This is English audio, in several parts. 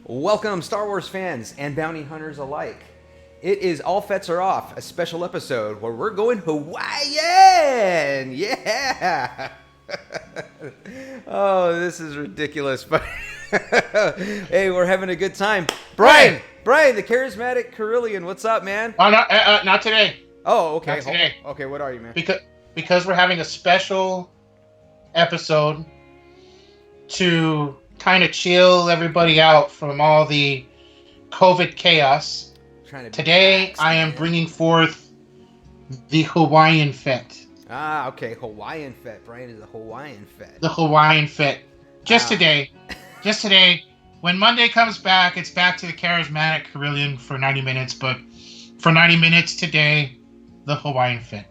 Welcome, Star Wars fans and bounty hunters alike. It is All Fetts Are Off, a special episode where we're going Hawaiian! Yeah! Oh, this is ridiculous, but hey, we're having a good time. Brian, the charismatic Carillion, what's up, man? Oh, not today. Oh, okay. Not today. Okay, what are you, man? Because we're having a special episode to kind of chill everybody out from all the COVID chaos. Today, I am bringing forth the Hawaiian Fett. Ah, okay, Hawaiian Fett. Brian is a Hawaiian Fett. The Hawaiian Fett. Just today. When Monday comes back, it's back to the charismatic Carillion for 90 minutes. But for 90 minutes today, the Hawaiian Fett.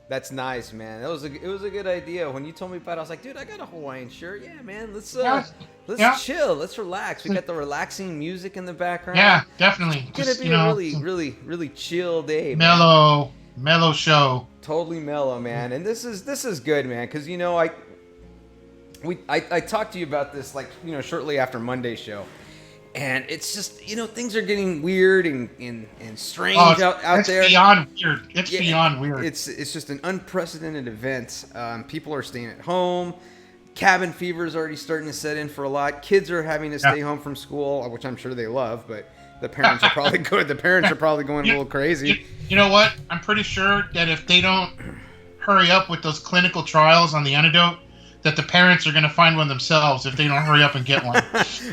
That's nice, man. It was a good idea. When you told me about it, I was like, dude, I got a Hawaiian shirt. Yeah, man. Let's chill. Let's relax. We got the relaxing music in the background. Yeah, definitely. It's gonna be a really chill day. Mellow show. Totally mellow, man. And this is good, man, because I talked to you about this shortly after Monday's show. And it's just, things are getting weird and strange out there. It's beyond weird. Beyond weird. It's just an unprecedented event. People are staying at home. Cabin fever is already starting to set in for a lot. Kids are having to stay home from school, which I'm sure they love, but the parents are probably good. The parents are probably going a little crazy. You know what? I'm pretty sure that if they don't hurry up with those clinical trials on the antidote, that the parents are going to find one themselves if they don't hurry up and get one.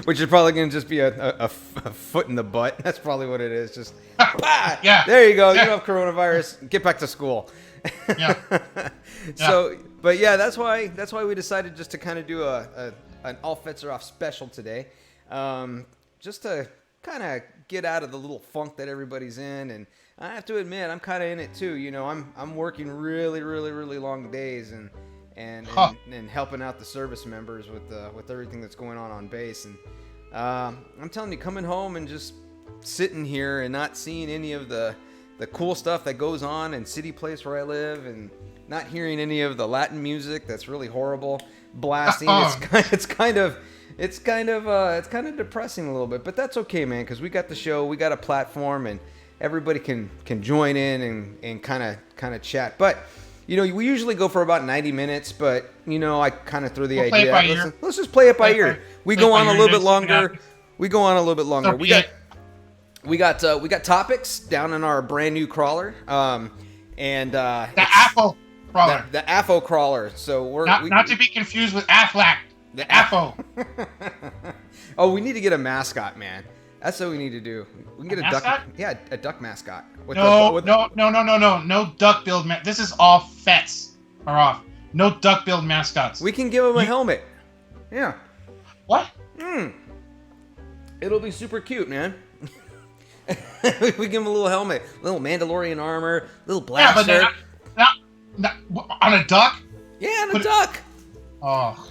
Which is probably going to just be a foot in the butt. That's probably what it is. Just, yeah. There you go. Yeah. You don't have coronavirus. Get back to school. Yeah. So, but yeah, that's why we decided just to kind of do an All Fetts Are Off special today. Just to kind of get out of the little funk that everybody's in. And I have to admit, I'm kind of in it too. I'm working really long days and helping out the service members with everything that's going on base. And I'm telling you, coming home and just sitting here and not seeing any of the cool stuff that goes on in City Place where I live, and not hearing any of the Latin music that's really horrible blasting. It's kind of depressing a little bit, but that's okay, man, because we got the show, we got a platform, and everybody can join in and kind of chat. But we usually go for about 90 minutes, but I kind of throw the idea out. Let's just play it by ear. We go on a little bit longer. We got topics down in our brand new crawler, and the AFO crawler. The AFO crawler. So we're not to be confused with Aflac. The AFO. Oh, we need to get a mascot, man. That's what we need to do. We can get a duck. Yeah, a duck mascot. No duck build. This is All Fetts Are Off. No duck build mascots. We can give him a helmet. Yeah. What? It'll be super cute, man. We give him a little helmet, little Mandalorian armor, little blaster. Yeah, but not on a duck. Yeah, on a duck. Oh.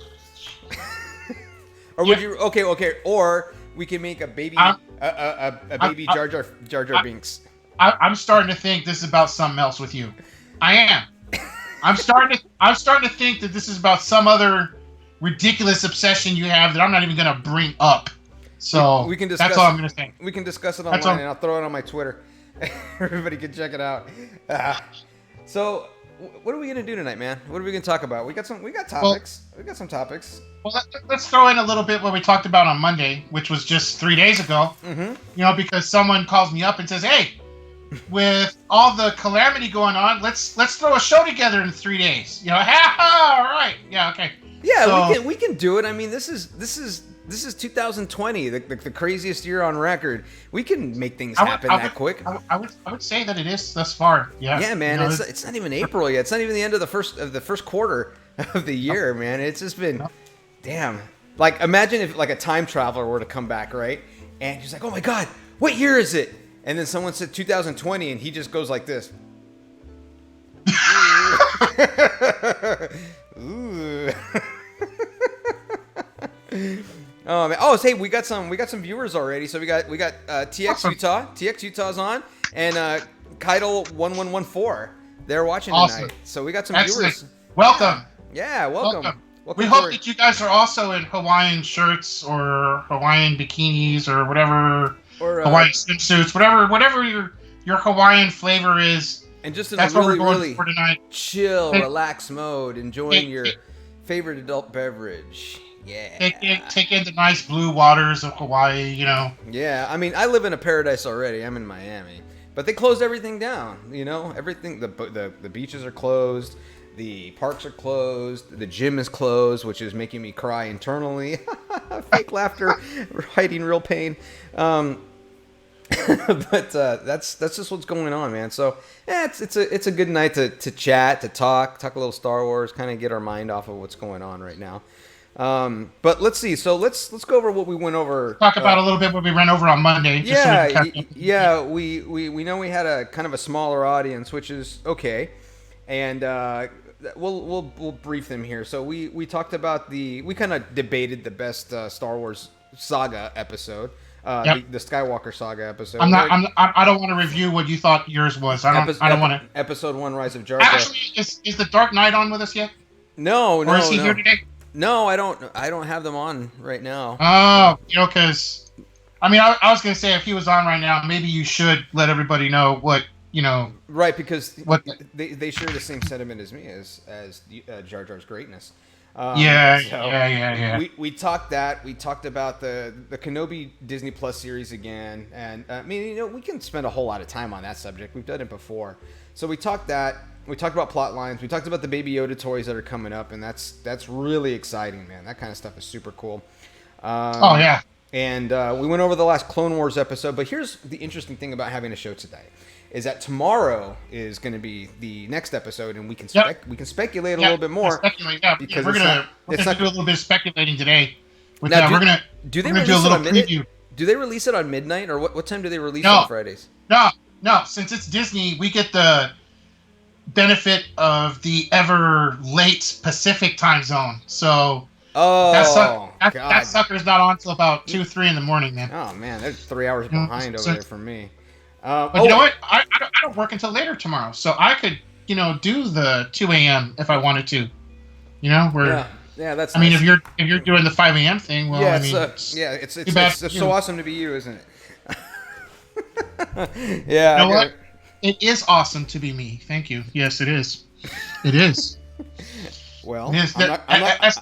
Or would you? Okay. Or we can make a baby, baby Jar Jar Binks. I'm starting to think this is about something else with you. I am. I'm starting to think that this is about some other ridiculous obsession you have that I'm not even going to bring up. So we can discuss. That's all I'm going to say. We can discuss it online, and I'll throw it on my Twitter. Everybody can check it out. So, what are we going to do tonight, man? What are we going to talk about? We got topics. We got some topics. Well, let's throw in a little bit what we talked about on Monday, which was just 3 days ago. Mm-hmm. Because someone calls me up and says, "Hey, with all the calamity going on, let's throw a show together in 3 days." All right, yeah, okay. Yeah, so, we can do it. I mean, this is 2020, the craziest year on record. We can make things happen that quick. I would say that it is thus far. Yeah. Yeah, man. It's not even April yet. It's not even the end of the first quarter of the year, man. It's just been, damn. Like, imagine if a time traveler were to come back, right? And he's like, "Oh my God, what year is it?" And then someone said 2020, and he just goes like this. Ooh. Oh man! Oh, hey, we got some viewers already. So we got TX awesome. TX Utah's on, and Keitel 1114. They're watching tonight. So we got some viewers. Welcome. Yeah, welcome. We hope that you guys are also in Hawaiian shirts or Hawaiian bikinis or whatever, or Hawaiian swimsuits, whatever your Hawaiian flavor is. And just in that's a really, what we're going really for tonight. Chill, relaxed mode, enjoying your favorite adult beverage. Yeah. Take in the nice blue waters of Hawaii, Yeah, I mean, I live in a paradise already. I'm in Miami. But they closed everything down, everything. The beaches are closed. The parks are closed. The gym is closed, which is making me cry internally. Fake laughter, hiding real pain. But that's just what's going on, man. So it's a good night to chat, to talk a little Star Wars, kind of get our mind off of what's going on right now. But let's see. So let's go over what we went over. Talk about a little bit what we ran over on Monday. Yeah. We know we had a kind of a smaller audience, which is okay, and we'll brief them here. So we talked about we kind of debated the best Star Wars saga episode. The Skywalker saga episode. I don't want to review what you thought yours was. I don't want to. Episode 1, Rise of Jar Jar. Actually, is the Dark Knight on with us yet? No. Or is he here today? No, I don't have them on right now. Oh, because I was gonna say if he was on right now, maybe you should let everybody know what Right, because they share the same sentiment as me as Jar Jar's greatness. Yeah. We talked that. We talked about the Kenobi Disney Plus series again, and we can spend a whole lot of time on that subject. We've done it before, so we talked that. We talked about plot lines. We talked about the Baby Yoda toys that are coming up, and that's really exciting, man. That kind of stuff is super cool. And we went over the last Clone Wars episode, but here's the interesting thing about having a show today. Is that tomorrow is going to be the next episode, and we can speculate a little bit more. Speculate, because we're gonna do a little bit of speculating today. Do they release it on midnight, or what time do they release it on Fridays? No. Since it's Disney, we get the benefit of the ever late Pacific time zone. So that sucker's not on till about 2-3 in the morning, man. Oh man, they're 3 hours behind over there from me. But you know what? I don't work until later tomorrow, so I could, do the 2 a.m. if I wanted to. That's. If you're doing the 5 a.m. thing, well, it's so awesome to be you, isn't it? Yeah. You know what? It is awesome to be me. Thank you. Yes, it is. It is. Well, as a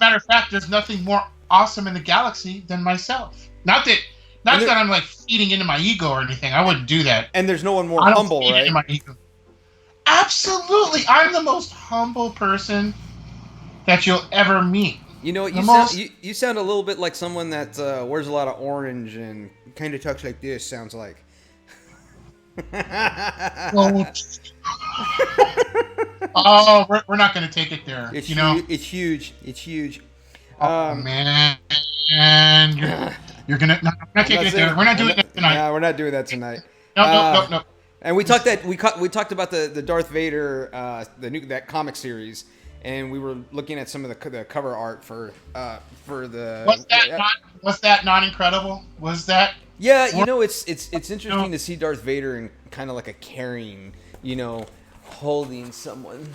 matter of fact, there's nothing more awesome in the galaxy than myself. Not that I'm like feeding into my ego or anything. I wouldn't do that. And there's no one more humble, right? Into my ego. Absolutely, I'm the most humble person that you'll ever meet. You know what? You sound a little bit like someone that wears a lot of orange and kind of talks like this. Sounds like. Oh, we're not going to take it there. It's huge. Oh man, you're gonna. No, we're not taking it there. We're not doing that tonight. No, we're not doing that tonight. No. And we talked about the Darth Vader, that comic series, and we were looking at some of the cover art for the. Was that not incredible? Was that? Yeah, it's interesting to see Darth Vader in kind of like a caring, holding someone,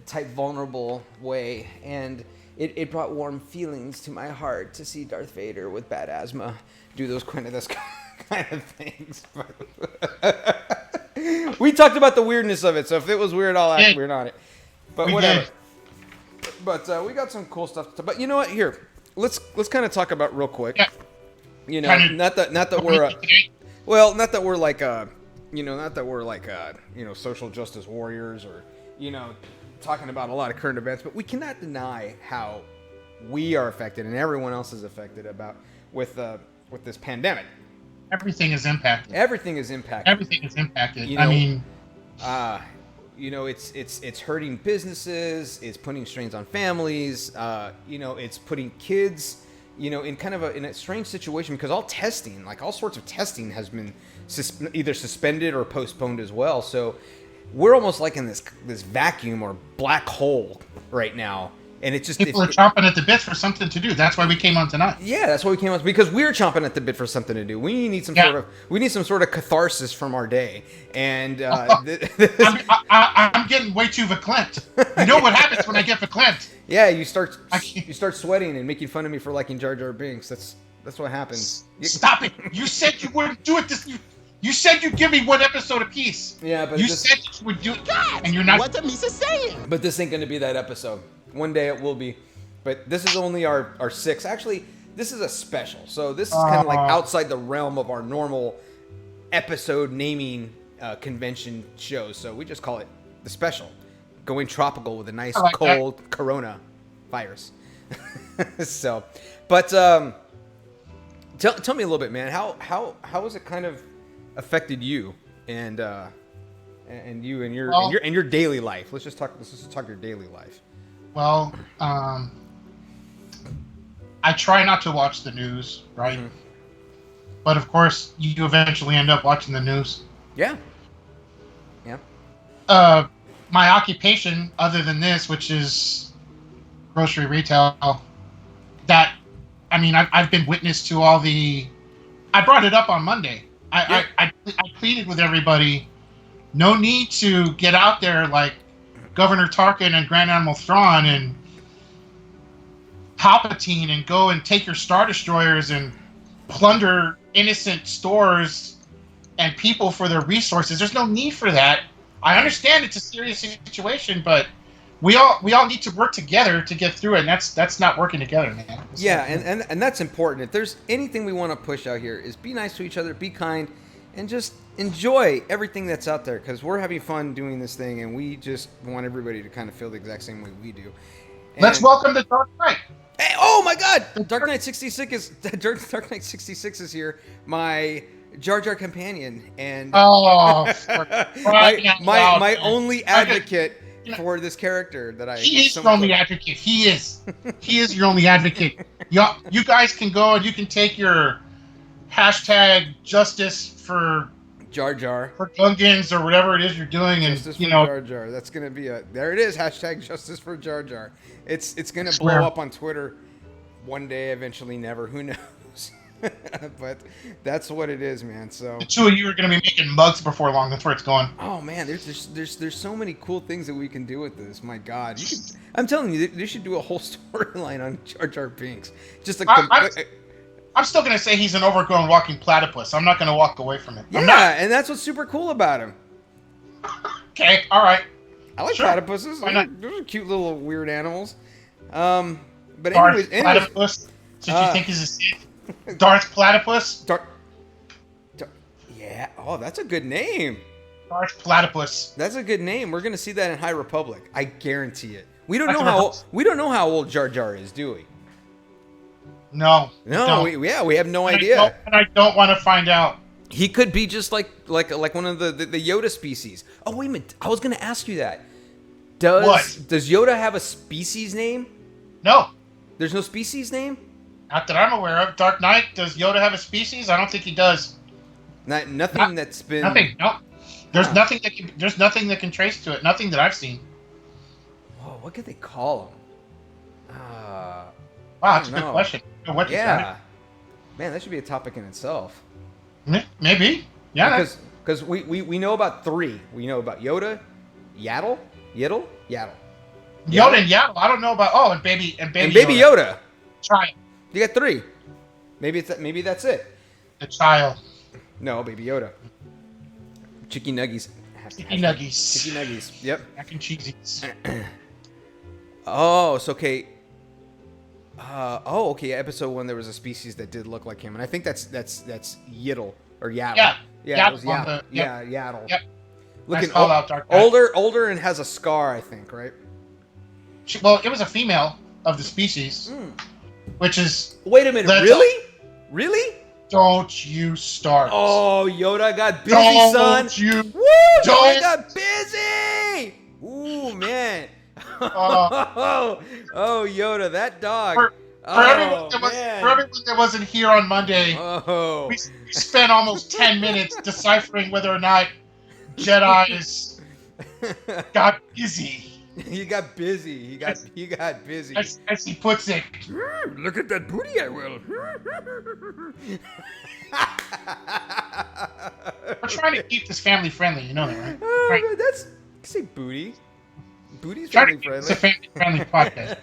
type vulnerable way, and it brought warm feelings to my heart to see Darth Vader with bad asthma do those kind of things. We talked about the weirdness of it, so if it was weird, I'll act weird on it. But whatever. But we got some cool stuff. But you know what? Here, let's kind of talk about real quick. Yeah. Not that we're like social justice warriors or talking about a lot of current events, but we cannot deny how we are affected and everyone else is affected with this pandemic. Everything is impacted. It's hurting businesses. It's putting strains on families. It's putting kids, in kind of in a strange situation because all sorts of testing has been either suspended or postponed as well. So we're almost like in this vacuum or black hole right now, And it's just people are chomping at the bit for something to do. That's why we came on tonight. Yeah, that's why we came on, because we're chomping at the bit for something to do. We need some sort of catharsis from our day. And I'm getting way too verklempt. You know what happens when I get verklempt? Yeah, you start sweating and making fun of me for liking Jar Jar Binks. That's what happens. Stop it! You said you wouldn't do it. You said you'd give me one episode apiece. Yeah, but you said you would do it, and you're not. What the Misa saying? But this ain't gonna be that episode. One day it will be, but this is only our 6th. Actually, this is a special, so this is kind of like outside the realm of our normal episode naming convention shows. So we just call it the special, going tropical with a nice cold Corona virus. So, but tell me a little bit, man. How has it kind of affected you and you and your daily life? Let's just talk your daily life. Well, I try not to watch the news, right? Mm-hmm. But of course, you eventually end up watching the news. Yeah. My occupation, other than this, which is grocery retail, I've been witness to all the. I brought it up on Monday. I pleaded with everybody. No need to get out there like Governor Tarkin and Grand Admiral Thrawn and Palpatine and go and take your Star Destroyers and plunder innocent stores and people for their resources. There's no need for that. I understand it's a serious situation, but we all need to work together to get through it, and that's not working together, man. And that's important. If there's anything we want to push out here is be nice to each other, be kind, and just enjoy everything that's out there, because we're having fun doing this thing, and we just want everybody to kind of feel the exact same way we do. And let's welcome the Dark Knight. Hey, oh my God! Dark Knight 66 is here. My Jar Jar companion and my only advocate for this character that I. He is your only advocate. He is your only advocate. You guys can go and you can take your hashtag justice for Jar Jar for Gungans or whatever it is you're doing, and justice for Jar Jar. That's gonna be there. It is hashtag justice for Jar Jar. It's gonna blow up on Twitter one day, eventually, never. Who knows? But that's what it is, man. So the two of you are going to be making mugs before long. That's where it's going. Oh man, there's so many cool things that we can do with this. My God, I'm telling you, they should do a whole storyline on Jar Jar Binks. Just I'm still going to say he's an overgrown walking platypus. I'm not going to walk away from it. Yeah, and that's what's super cool about him. Okay, all right. I like platypuses. Those are cute little weird animals. But anyways, platypus. Did you think he's a Sith? Darth Platypus? Yeah. Oh, that's a good name. Darth Platypus. That's a good name. We're gonna see that in High Republic. I guarantee it. We don't know how old Jar Jar is, do we? No. We have no idea. And I don't want to find out. He could be just like one of the Yoda species. Oh wait a minute. I was gonna ask you that. Does Yoda have a species name? No. There's no species name? Not that I'm aware of. Dark Knight, does Yoda have a species? I don't think he does. Nothing that's been. Nothing. No. There's nothing that can trace to it. Nothing that I've seen. Whoa, what could they call him? Wow, that's a good question. Man, that should be a topic in itself. Maybe. Yeah. Because we know about 3. We know about Yoda, Yaddle. Yoda and Yaddle. I don't know about and baby Yoda. Child. You got 3. Maybe that's it. The child. No, Baby Yoda. Chicky Nuggies. Chicky Nuggies. Chicky Nuggies. Yep. Mac and cheesies. Oh, so okay. Okay. Episode 1, there was a species that did look like him, and I think that's Yiddle or Yaddle. Yeah. It was Yaddle. Yeah, Yaddle. Yep. Looking nice call out, Dark Knight. older, and has a scar, I think, right? Well, it was a female of the species. Which is... Wait a minute, really? Don't you start. Oh, Yoda got busy, son. Yoda got busy! Ooh, man. Oh, Yoda, that dog. For everyone that wasn't here on Monday, we spent almost 10 minutes deciphering whether or not Jedi's got busy. He got busy. He got busy. As he puts it. Look at that booty, I will. We're trying to keep this family friendly, you know that, right? Oh, man, that's say booty. Booty's Trying family to keep friendly. It's a family friendly podcast.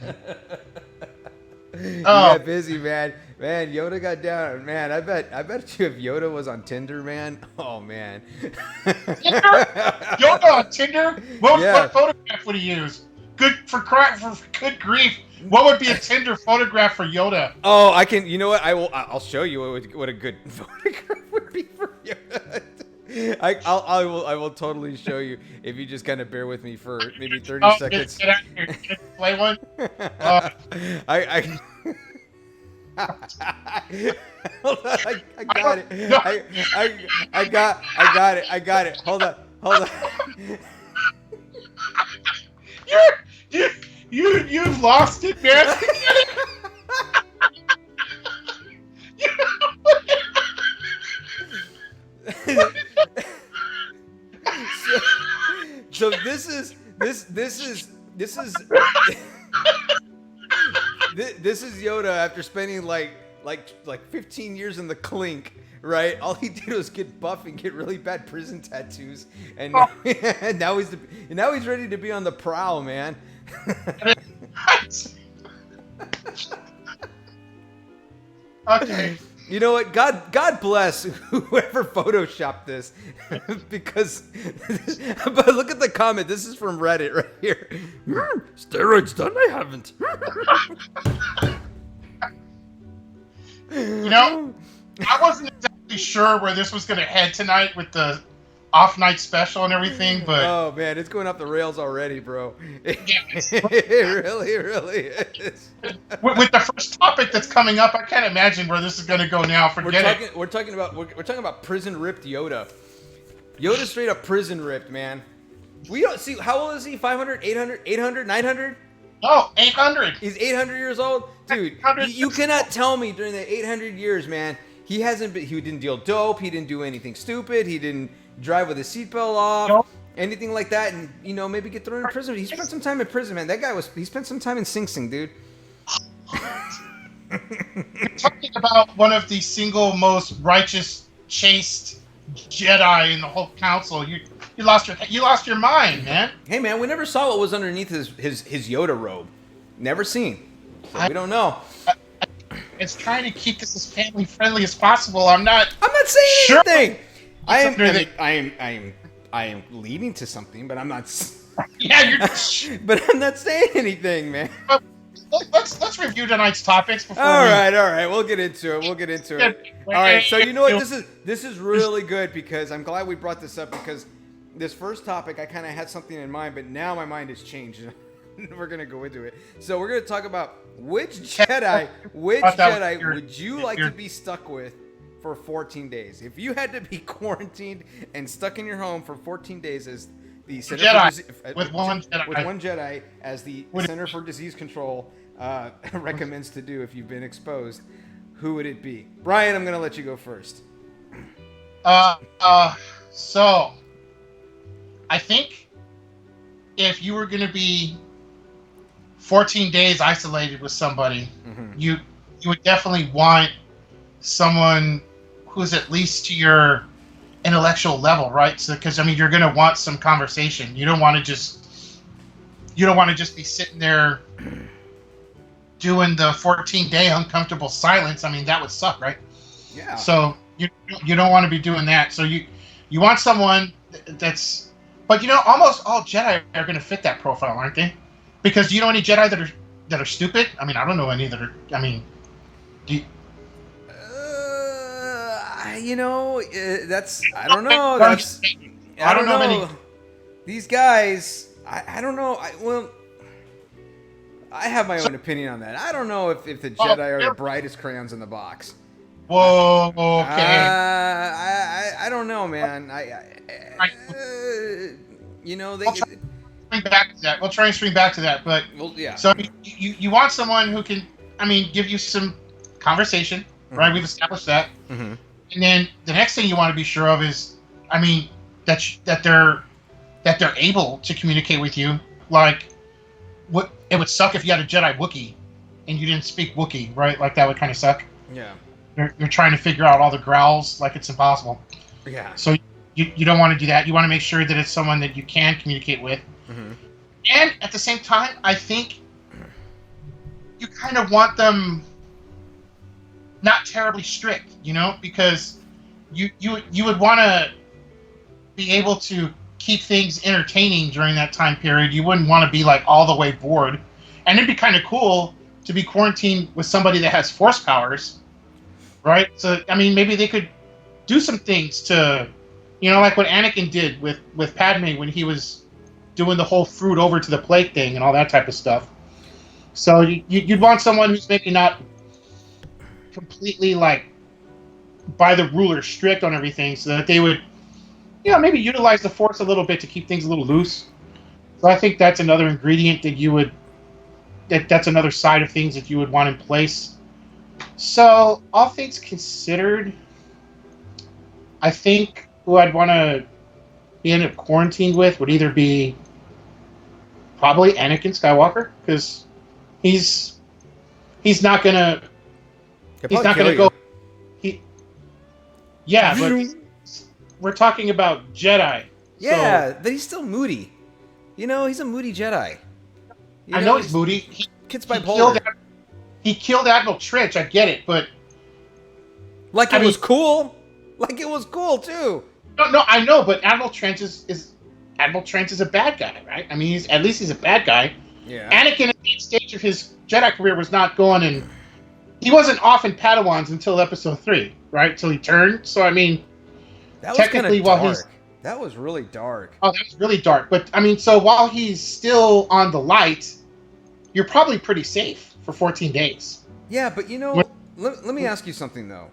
You got busy, man. Man, Yoda got down. Man, I bet you if Yoda was on Tinder, man. Oh man. Tinder? Yoda on Tinder? What photograph would he use? For good grief. What would be a Tinder photograph for Yoda? Oh, I can. You know what? I'll show you what a good photograph would be for Yoda. I will totally show you if you just kind of bear with me for maybe 30 seconds. Get out here. Can you play one? Hold on, I got it. No. I got it. Hold on. You've lost it, man. So this is Yoda after spending like 15 years in the clink, right? All he did was get buff and get really bad prison tattoos, and now he's ready to be on the prowl, man. Okay. You know what? God bless whoever photoshopped this, because. But look at the comment. This is from Reddit right here. Steroids done? I haven't. You know, I wasn't exactly sure where this was going to head tonight with the off night special and everything, but oh man, it's going off the rails already, bro. Yes. It really is. with the first topic that's coming up, I can't imagine where this is going to go now. We're talking about prison ripped Yoda. Yoda straight up prison ripped, man. We don't see how old is he? 500, 800, 800, 900? No, 800. He's 800 years old, dude. You cannot tell me during the 800 years, man. He didn't deal dope. He didn't do anything stupid. He didn't drive with his seatbelt off. Nope. Anything like that, and maybe get thrown in prison. He spent some time in prison, man. That guy he spent some time in Sing Sing, dude. You're talking about one of the single most righteous, chaste Jedi in the whole council. You lost your mind, man. Hey, man, we never saw what was underneath his Yoda robe. Never seen. So we don't know. It's trying to keep this as family friendly as possible. I'm not saying sure. anything. I am leading to something, but I'm not. Yeah, you're. But I'm not saying anything, man. Let's review tonight's topics before. All right. We'll get into it. All right. So you know what? This is really good because I'm glad we brought this up because this first topic I kind of had something in mind, but now my mind has changed. We're gonna go into it. So we're gonna talk about which Jedi would you like to be stuck with for 14 days? If you had to be quarantined and stuck in your home for 14 days as the Center with one Jedi as the Center for Disease Control recommends to do if you've been exposed, who would it be? Brian, I'm gonna let you go first. So I think if you were gonna be 14 days isolated with somebody, you would definitely want someone who's at least to your intellectual level, right? So, because you're gonna want some conversation. You don't want to just be sitting there doing the 14-day uncomfortable silence. That would suck, right? Yeah. So you don't want to be doing that. So you want someone that's, but almost all Jedi are gonna fit that profile, aren't they? Because do you know any Jedi that are stupid? I don't know any that are. Do you? That's I don't know. That's I don't know many. These guys, I don't know. I have my own opinion on that. I don't know if the Jedi are the brightest crayons in the box. Whoa. Okay. I don't know, man. Swing back to that. We'll try and swing back to that, but yeah. So you want someone who can, give you some conversation, right? We've established that, and then the next thing you want to be sure of is, that they're able to communicate with you. Like, it would suck if you had a Jedi Wookiee and you didn't speak Wookiee, right? Like that would kind of suck. Yeah. You're trying to figure out all the growls, like it's impossible. Yeah. So you don't want to do that. You want to make sure that it's someone that you can communicate with. Mm-hmm. And at the same time, I think you kind of want them not terribly strict, because you would want to be able to keep things entertaining during that time period. You wouldn't want to be like all the way bored. And it'd be kind of cool to be quarantined with somebody that has force powers, right? So, I mean, maybe they could do some things to, like what Anakin did with Padme when he was doing the whole fruit over to the plate thing and all that type of stuff. So you'd want someone who's maybe not completely like by the ruler strict on everything, so that they would, maybe utilize the force a little bit to keep things a little loose. So I think that's another ingredient that's another side of things that you would want in place. So all things considered, I think who I'd want to be end up quarantined with would either be probably Anakin Skywalker, because he's not gonna go. But we're talking about Jedi. Yeah, but he's still moody. He's a moody Jedi. I know he's moody. Kid's bipolar. He killed Admiral Trench. I get it, but it was cool. Like it was cool too. No, I know, but Admiral Trench is a bad guy, right? I mean, at least he's a bad guy. Yeah. Anakin at the stage of his Jedi career was not going, and he wasn't off in Padawans until Episode 3, right? Until he turned. So I mean, that was technically, that was really dark. Oh, that was really dark. But I mean, so while he's still on the light, you're probably pretty safe for 14 days. Yeah, but let me ask you something though.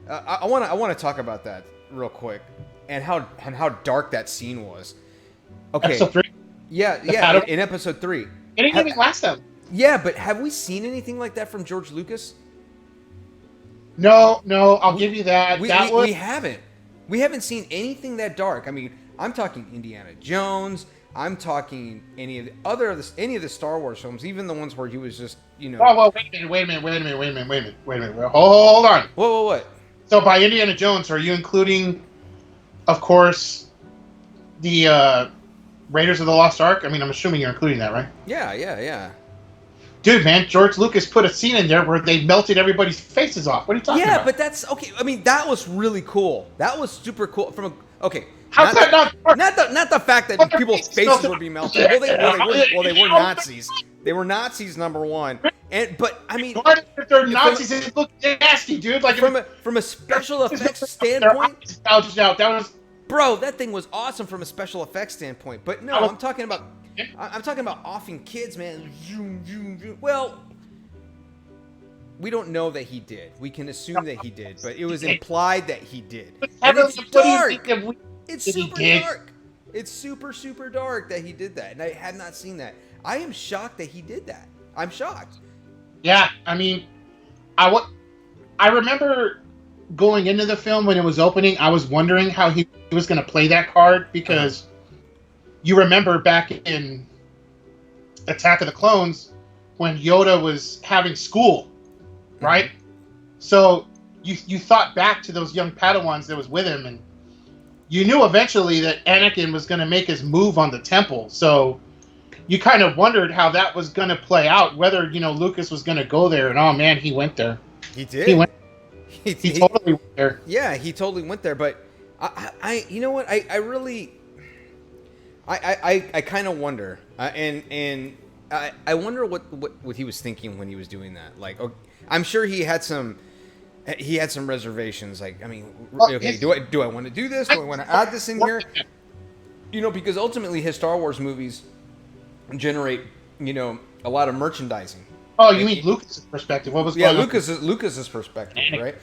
I want to talk about that real quick, and how dark that scene was. Okay. Episode 3? Yeah, in Episode 3. It didn't even last that long. Yeah, but have we seen anything like that from George Lucas? No, I'll give you that. We haven't. We haven't seen anything that dark. I mean, I'm talking Indiana Jones. I'm talking any of the Star Wars films, even the ones where he was just, Oh, well, wait a minute. Hold on. What? So by Indiana Jones, are you including, of course, the Raiders of the Lost Ark? I mean, I'm assuming you're including that, right? Yeah. Dude, man, George Lucas put a scene in there where they melted everybody's faces off. What are you talking about? Yeah, but that's okay. I mean, that was really cool. That was super cool. How's that not the fact that people's faces would be melted. Well, they were Nazis. They were Nazis, number one. But I mean, if they're Nazis, it looked nasty, dude. Like from a special effects standpoint, bro, that thing was awesome from a special effects standpoint. But no, I'm talking about offing kids, man. Well, we don't know that he did. We can assume that he did, but it was implied that he did. And it's dark. It's super dark. It's super, super dark that he did that, and I had not seen that. I am shocked that he did that. I'm shocked. Yeah, I mean, I remember going into the film when it was opening, I was wondering how he was going to play that card, because you remember back in Attack of the Clones when Yoda was having school, right? Mm-hmm. So you thought back to those young Padawans that was with him, and you knew eventually that Anakin was going to make his move on the temple. So you kind of wondered how that was going to play out, whether, Lucas was going to go there. And, oh, man, he went there. He did. He went. He totally went there. Yeah, he totally went there. But I you know what? I really, I kind of wonder. And I wonder what he was thinking when he was doing that. Like, I'm sure he had some reservations. Like, I mean, okay, do I want to do this? Do I want to add this in here? Because ultimately his Star Wars movies generate, a lot of merchandising. Oh, you mean Lucas's perspective? What was going on? Lucas's perspective, right?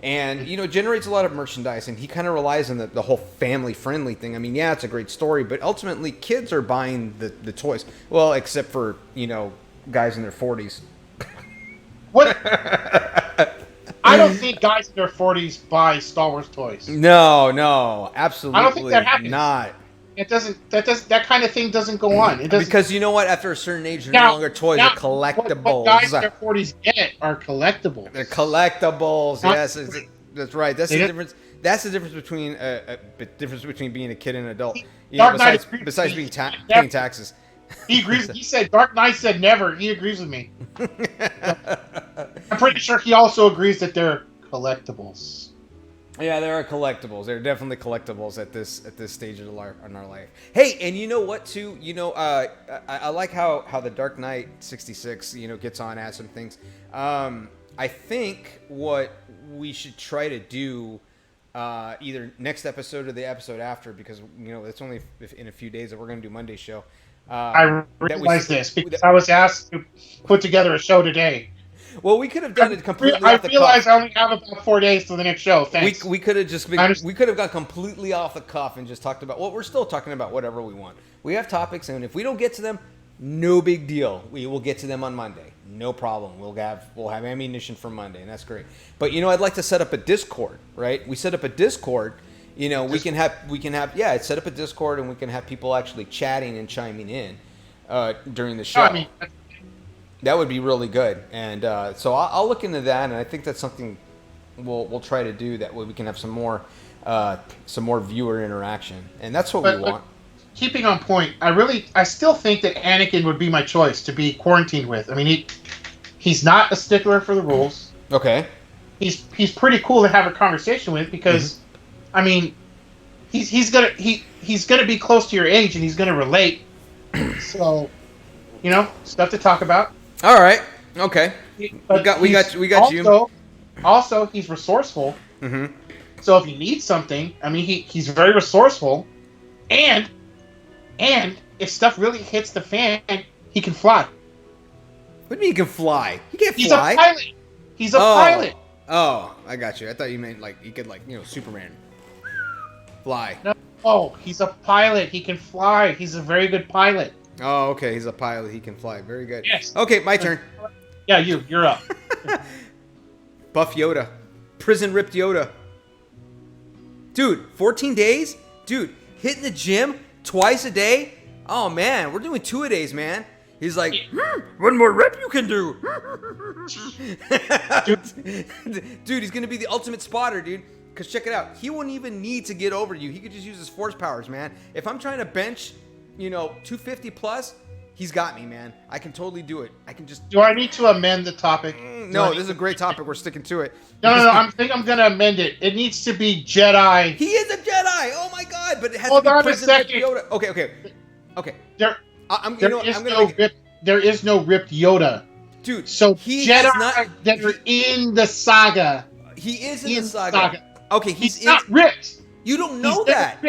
And generates a lot of merchandise, and he kind of relies on the whole family friendly thing. I mean, yeah, it's a great story, but ultimately kids are buying the toys. Well, except for guys in their 40s. What? I don't think guys in their 40s buy Star Wars toys. No, absolutely. I don't think that happens. Not. that kind of thing doesn't go on. It doesn't, because you know what? After a certain age, they're no longer toys; they're collectibles. What guys in their 40s get are collectibles. They're collectibles. Yes, that's right. That's the difference. That's the difference between being a kid and an adult. Besides paying taxes. He agrees. He said Dark Knight said never. He agrees with me. I'm pretty sure he also agrees that they're collectibles. Yeah, there are collectibles. They're definitely collectibles at this stage of our life. Hey, and you know what too? I like how the Dark Knight 66 gets on at some things. I think what we should try to do either next episode or the episode after, because it's only in a few days that we're going to do Monday's show. I realize this because I was asked to put together a show today. Well, we could have done it completely off the cuff. I realize I only have about 4 days to the next show. Thanks. We could have gone completely off the cuff and just talked about, well, we're still talking about whatever we want. We have topics, and if we don't get to them, no big deal. We will get to them on Monday. No problem. We'll have ammunition for Monday, and that's great. But I'd like to set up a Discord, right? We set up a Discord. We can have set up a Discord, and we can have people actually chatting and chiming in during the show. That would be really good, and so I'll look into that, and I think that's something we'll try to do. That way we can have some more viewer interaction, and that's what we want. Keeping on point, I still think that Anakin would be my choice to be quarantined with. I mean, he's not a stickler for the rules. Okay. He's pretty cool to have a conversation with because, I mean, he's gonna be close to your age and he's gonna relate. So, stuff to talk about. All right. Okay. We got you. Also, he's resourceful. Mm-hmm. So if you need something, I mean, he's very resourceful, and if stuff really hits the fan, he can fly. What do you mean he can fly? He can't fly. He's a pilot. He's a pilot. Oh, I got you. I thought you meant he could Superman fly. No, he's a pilot. He can fly. He's a very good pilot. Oh, okay. He's a pilot. He can fly. Very good. Yes. Okay, my turn. Yeah, you're up. Buff Yoda. Prison ripped Yoda. Dude, 14 days? Dude, hitting the gym twice a day? Oh, man. We're doing 2-a-days, man. He's like, one more rep you can do. Dude, he's going to be the ultimate spotter, dude. Because check it out. He wouldn't even need to get over you. He could just use his force powers, man. If I'm trying to bench 250 plus, he's got me, man. I can totally do it. I can just. Do I need to amend the topic? No, this is a great topic. We're sticking to it. No. I think I'm gonna amend it. It needs to be Jedi. He is a Jedi. Oh my God! But it has Hold to be on a President second. Yoda. Okay. There is no ripped Yoda, dude. So he Jedi that are in the saga. He is in the saga. Okay, he's not ripped. You don't know that.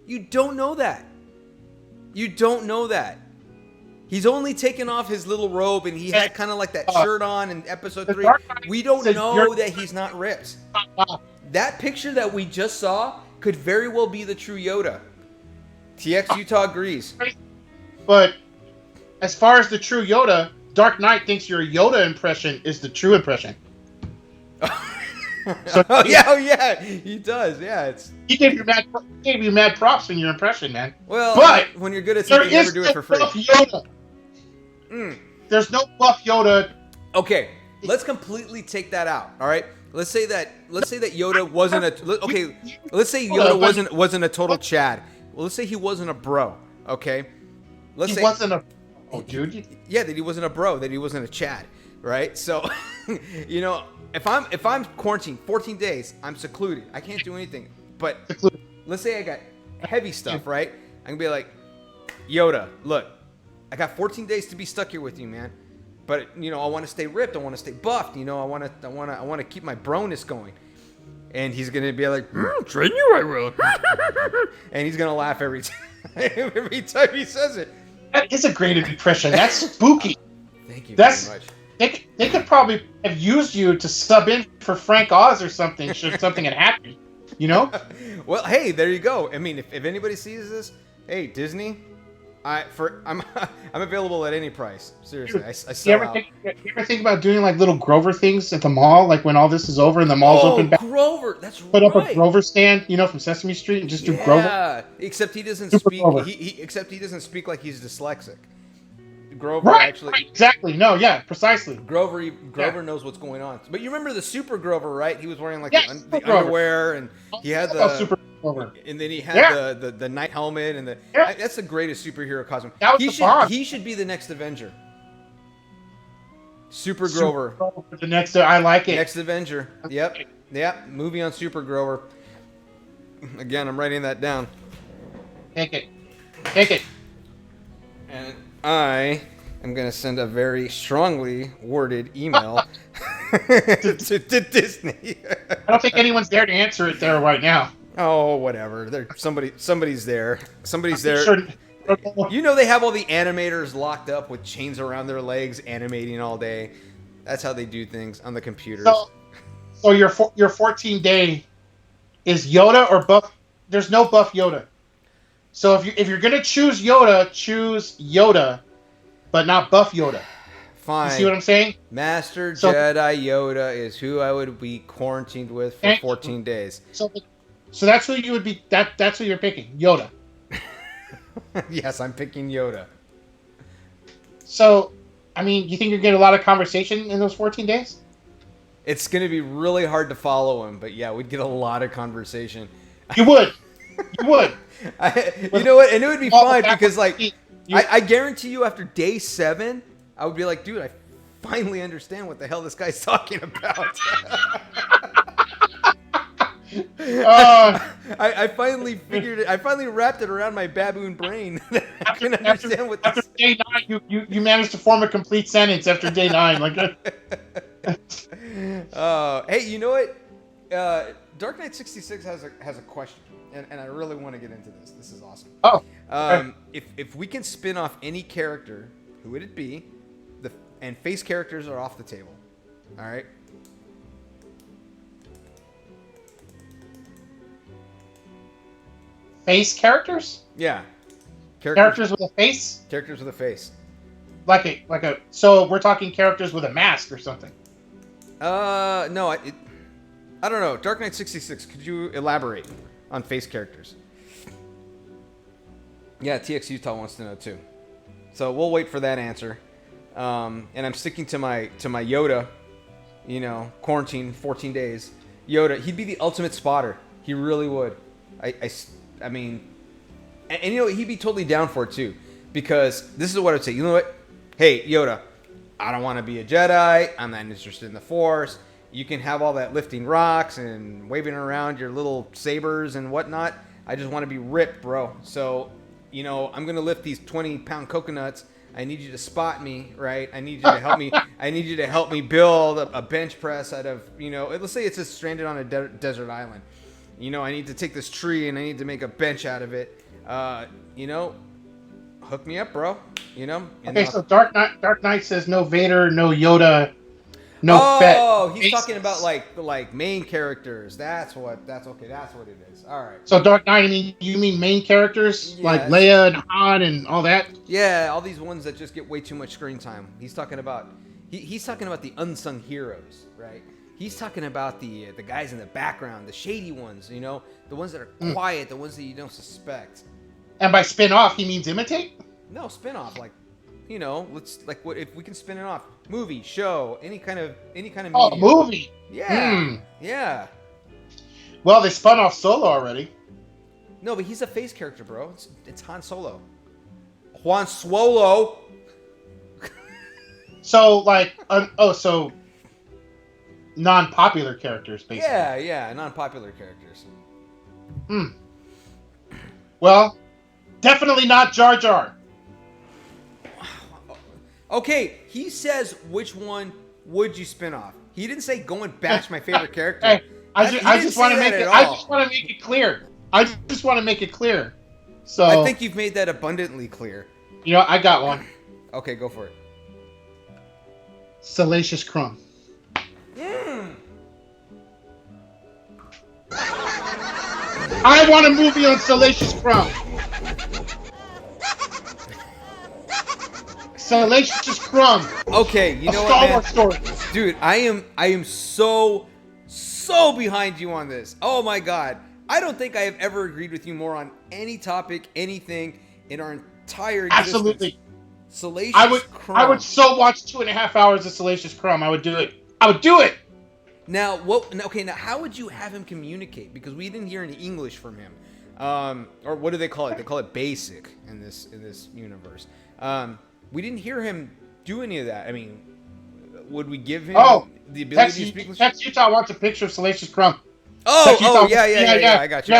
You don't know that. You don't know that. He's only taken off his little robe and he had kind of like that shirt on in episode 3. We don't know that he's not ripped. That picture that we just saw could very well be the true Yoda. TX Utah agrees. But as far as the true Yoda, Dark Knight thinks your Yoda impression is the true impression. So yeah, he does. Yeah, he gave you mad props in your impression, man. Well, but when you're good at something, you never do it for free. Yoda. There's no buff Yoda. Okay, let's completely take that out. All right, let's say that Yoda wasn't a. Okay, let's say Yoda wasn't a total Chad. Well, let's say he wasn't a bro. Okay, he wasn't a. Oh, dude. Yeah, that he wasn't a bro. That he wasn't a Chad. Right. So, if I'm quarantined 14 days, I'm secluded. I can't do anything. But let's say I got heavy stuff, right? I can be like, Yoda, look, I got 14 days to be stuck here with you, man. But I want to stay ripped. I want to stay buffed. I want to keep my broness going. And he's gonna be like, train you, I will. And he's gonna laugh every time he says it. That is a great impression. That's spooky. Thank you very much. They could probably have used you to sub in for Frank Oz or something should something had happened, Well, hey, there you go. I mean, if anybody sees this, hey, Disney, I'm I'm available at any price. Seriously, Dude, I sell out. you ever think about doing like little Grover things at the mall, like when all this is over and the mall's Oh, open back? Grover, that's Put up a right. Grover stand, from Sesame Street, and just do Grover. Yeah, except he doesn't Super speak. Grover. Except he doesn't speak like he's dyslexic. Grover Right, actually. right, exactly. No, yeah, precisely. Grover knows what's going on. But you remember the Super Grover, right? He was wearing like the Grover. underwear, and he had Super Grover. and then he had the night helmet, and that's the greatest superhero costume. That was bomb. He should be the next Avenger. Super Grover. The next, I like it. Next Avenger. Yep. Movie on Super Grover. Again, I'm writing that down. Take it. And I am going to send a very strongly worded email to Disney. I don't think anyone's there to answer it there right now. Oh, whatever. Somebody's there. Somebody's there. Sure. They have all the animators locked up with chains around their legs, animating all day. That's how they do things on the computers. So your 14-day is Yoda or Buff? There's no Buff Yoda. So if you're gonna choose Yoda, but not Buff Yoda. Fine. You see what I'm saying? Master Jedi Yoda is who I would be quarantined with for 14 days. So that's who you would be. That's who you're picking, Yoda. Yes, I'm picking Yoda. So, I mean, you think you're getting a lot of conversation in those 14 days? It's going to be really hard to follow him, but yeah, we'd get a lot of conversation. You would. You would. You know what? And it would be fine because, like, I guarantee you after day 7, I would be like, dude, I finally understand what the hell this guy's talking about. I finally figured it. I finally wrapped it around my baboon brain. I can understand what this... After day 9, you managed to form a complete sentence after day 9. Like, hey, you know what? Dark Knight 66 has a question, and I really want to get into this. This is awesome. Oh. Okay. If we can spin off any character, who would it be? And face characters are off the table. All right. Face characters? Yeah. Characters with a face? Characters with a face. So we're talking characters with a mask or something. No, I don't know. Dark Knight 66, could you elaborate on face characters? Yeah, TX Utah wants to know too. So we'll wait for that answer. And I'm sticking to my Yoda, quarantine 14 days. Yoda, he'd be the ultimate spotter. He really would. I mean, and he'd be totally down for it too, because this is what I'd say. You know what? Hey, Yoda, I don't want to be a Jedi. I'm not interested in the Force. You can have all that lifting rocks and waving around your little sabers and whatnot. I just want to be ripped, bro. So, I'm going to lift these 20-pound coconuts. I need you to spot me, right? I need you to help me. I need you to help me build a bench press out of, let's say it's just stranded on a desert island. I need to take this tree and I need to make a bench out of it. Hook me up, bro. Okay, so Dark Knight says no Vader, no Yoda, no Fett. Oh, he's talking about like main characters. That's okay. That's what it is. All right. So Dark Knight, you mean main characters like Leia and Han and all that? Yeah, all these ones that just get way too much screen time. He's talking about he's talking about the unsung heroes, right? He's talking about the guys in the background, the shady ones, the ones that are quiet, the ones that you don't suspect. And by spin off, he means imitate? No, spin off, let's what if we can spin it off? Movie, show, any kind of media. Oh, movie. Yeah. Yeah. Well, they spun off Solo already. No, but he's a face character, bro. It's Han Solo. Juan Swolo. So so non-popular characters, basically. Yeah, non-popular characters. Well, definitely not Jar Jar. Okay, he says which one would you spin off? He didn't say go and bash my favorite character. Hey, I just want to make it clear. I just want to make it clear. So I think you've made that abundantly clear. I got one. Okay, go for it. Salacious Crumb. I want a movie on Salacious Crumb. Salacious Crumb. Okay, you know what, Star man? Wars story. Dude, I am so behind you on this. Oh my god. I don't think I have ever agreed with you more on any topic, anything in our entire existence. Absolutely. Salacious Crumb. I would so watch 2.5 hours of Salacious Crumb. I would do it. I would do it. Now, what? Okay, now how would you have him communicate? Because we didn't hear any English from him. Or what do they call it? They call it basic in this universe. We didn't hear him do any of that. I mean, would we give him the ability to speak English? Tex Utah wants a picture of Salacious Crumb. Yeah. I got you.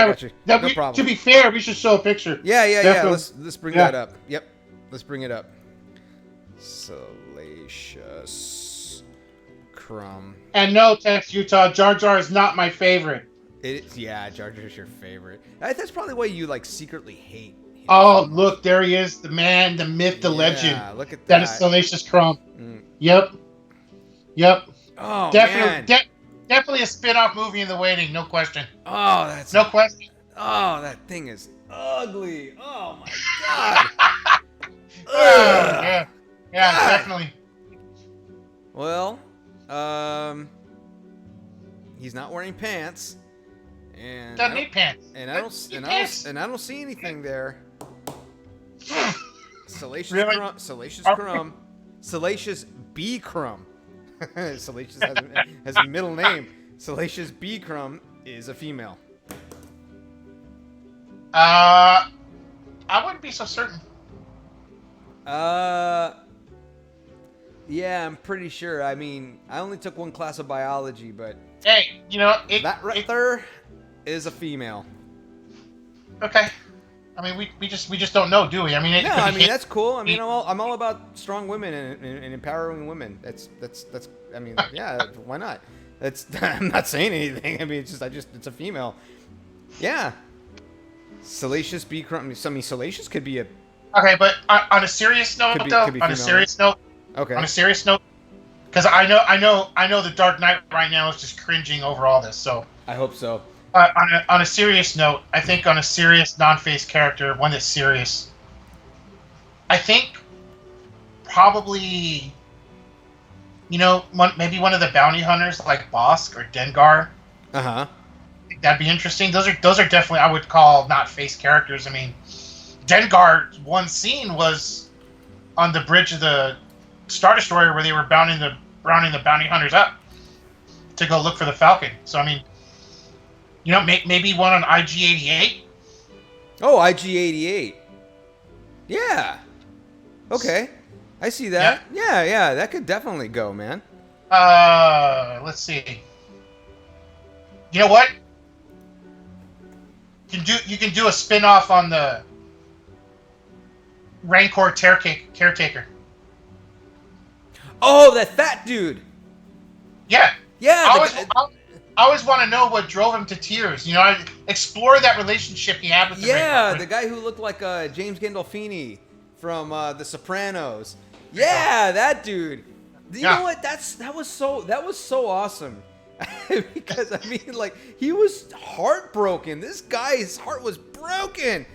No problem. To be fair, we should show a picture. Yeah. Let's bring that up. Yep. Let's bring it up. Salacious Crumb. And no, Tex Utah, Jar Jar is not my favorite. Jar Jar's your favorite. That's probably why you like secretly hate him. Oh, look, there he is, the man, the myth, the legend. Look at that. That is Salacious Crumb. Yep. Oh, definitely, man. Definitely a spin-off movie in the waiting, no question. Oh, that's no question. Oh, that thing is ugly. Oh my god. Yeah, definitely. Well, he's not wearing pants. And doesn't need pants. And I don't see anything there. Salacious really? Crumb. Salacious B Crumb. Salacious has a middle name. Salacious B Crumb is a female. I wouldn't be so certain. Yeah, I'm pretty sure. I mean, I only took one class of biology, but hey, that right there is a female. Okay. I mean, we just don't know, do we? I mean, that's cool. I mean, I'm all about strong women and empowering women. That's. I mean, yeah, why not? I'm not saying anything. I mean, it's a female. Yeah. Salacious B Crumb. I mean, Salacious could be a. Okay, but on a serious note, because I know the Dark Knight right now is just cringing over all this. So I hope so. On a serious note, I think on a serious non-face character, one that's serious, I think probably, maybe one of the bounty hunters like Bosk or Dengar. That'd be interesting. Those are definitely, I would call, not face characters. I mean, Dengar's one scene was on the bridge of the Star Destroyer where they were rounding the bounty hunters up to go look for the Falcon. So I mean, maybe one on IG-88. Oh, IG-88. Yeah. Okay. I see that. Yeah, that could definitely go, man. Let's see. You know what? You can do a spin-off on the Rancor caretaker. Oh, that fat dude. Yeah. Yeah. I always want to know what drove him to tears. Explore that relationship he had with the Rancor. The guy who looked like James Gandolfini from The Sopranos. Yeah, that dude. You know what? That was so awesome. Because I mean, like, he was heartbroken. This guy's heart was broken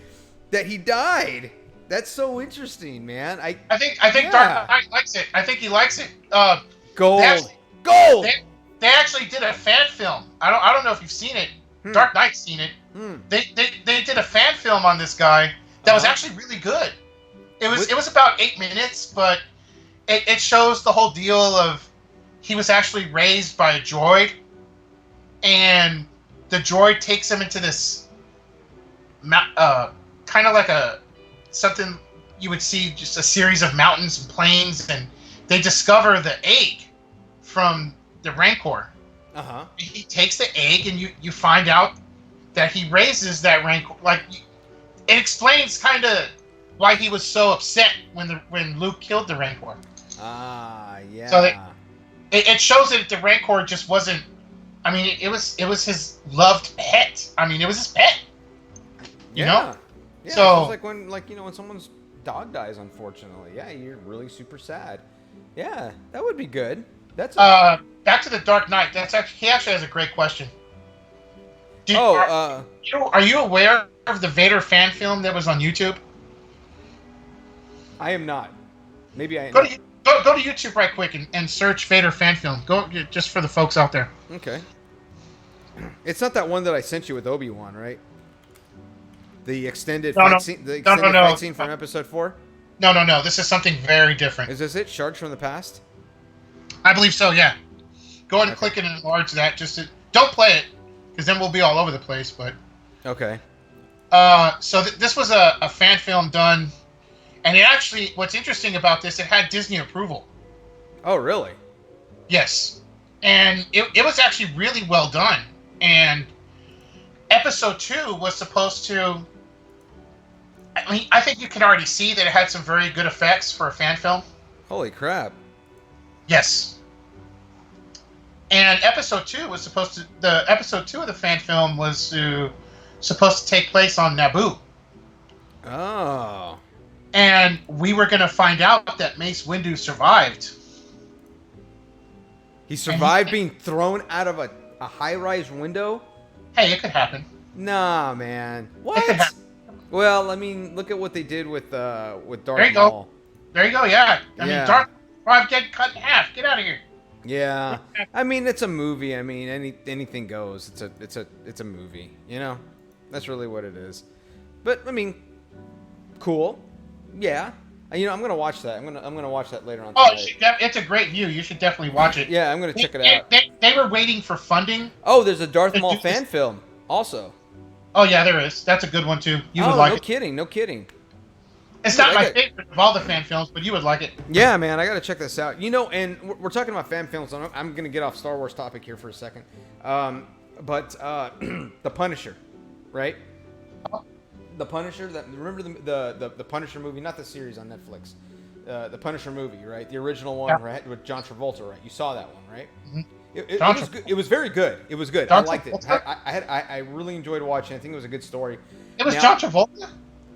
that he died. That's so interesting, man. I think Dark Knight likes it. I think he likes it. Gold. They actually did a fan film. I don't know if you've seen it. Dark Knight's seen it. They did a fan film on this guy that was actually really good. It was about 8 minutes, but it shows the whole deal of he was actually raised by a droid, and the droid takes him into this kind of like something you would see, just a series of mountains and plains, and they discover the egg from the Rancor. He takes the egg, and you find out that he raises that Rancor. Like, it explains kind of why he was so upset when Luke killed the Rancor. Yeah. So it shows that the Rancor just wasn't. I mean, it was his loved pet. I mean, it was his pet. Yeah. So it's like when someone's dog dies, unfortunately. Yeah, you're really super sad. Yeah, that would be good. That's back to the Dark Knight. He actually has a great question. Are you aware of the Vader fan film that was on YouTube? I am not. Maybe I go to YouTube right quick and search Vader fan film. Go just for the folks out there. Okay. It's not that one that I sent you with Obi-Wan, right? The extended fight scene from episode 4? No. This is something very different. Is this it? Shards from the Past? I believe so, yeah. Go ahead and click it and enlarge that. Don't play it, because then we'll be all over the place, but... Okay. So this was a fan film done, and it actually, what's interesting about this, it had Disney approval. Oh, really? Yes. And it was actually really well done. And episode 2 was supposed to... I mean, I think you can already see that it had some very good effects for a fan film. Holy crap. Yes. And episode 2 was supposed to... Episode 2 of the fan film was supposed to take place on Naboo. Oh. And we were going to find out that Mace Windu survived. He survived being thrown out of a high-rise window? Hey, it could happen. Nah, man. What? It could happen. Well, I mean, look at what they did with Darth There you Maul. go. There you go, yeah. I mean, Darth Maul getting cut in half. Get out of here. Yeah. I mean, it's a movie. I mean, anything goes. It's a movie, you know? That's really what it is. But I mean, cool. Yeah. You know, I'm gonna watch that. I'm gonna watch that later on. Oh, it's a great view. You should definitely watch it. Yeah, I'm gonna check it out. They were waiting for funding. Oh, there's a Darth Maul fan film also. Oh yeah, there is. That's a good one too. You would like it. No kidding. It's not my favorite of all the fan films, but you would like it. Yeah, man, I gotta check this out. You know, and we're talking about fan films. So I'm gonna get off Star Wars topic here for a second. But The Punisher, right? The Punisher. Remember the Punisher movie, not the series on Netflix. The Punisher movie, right? The original one, right, with John Travolta, right? You saw that one, right? Mm-hmm. It was good. It was very good. It was good. I liked it. I really enjoyed watching it. I think it was a good story. It was John Travolta?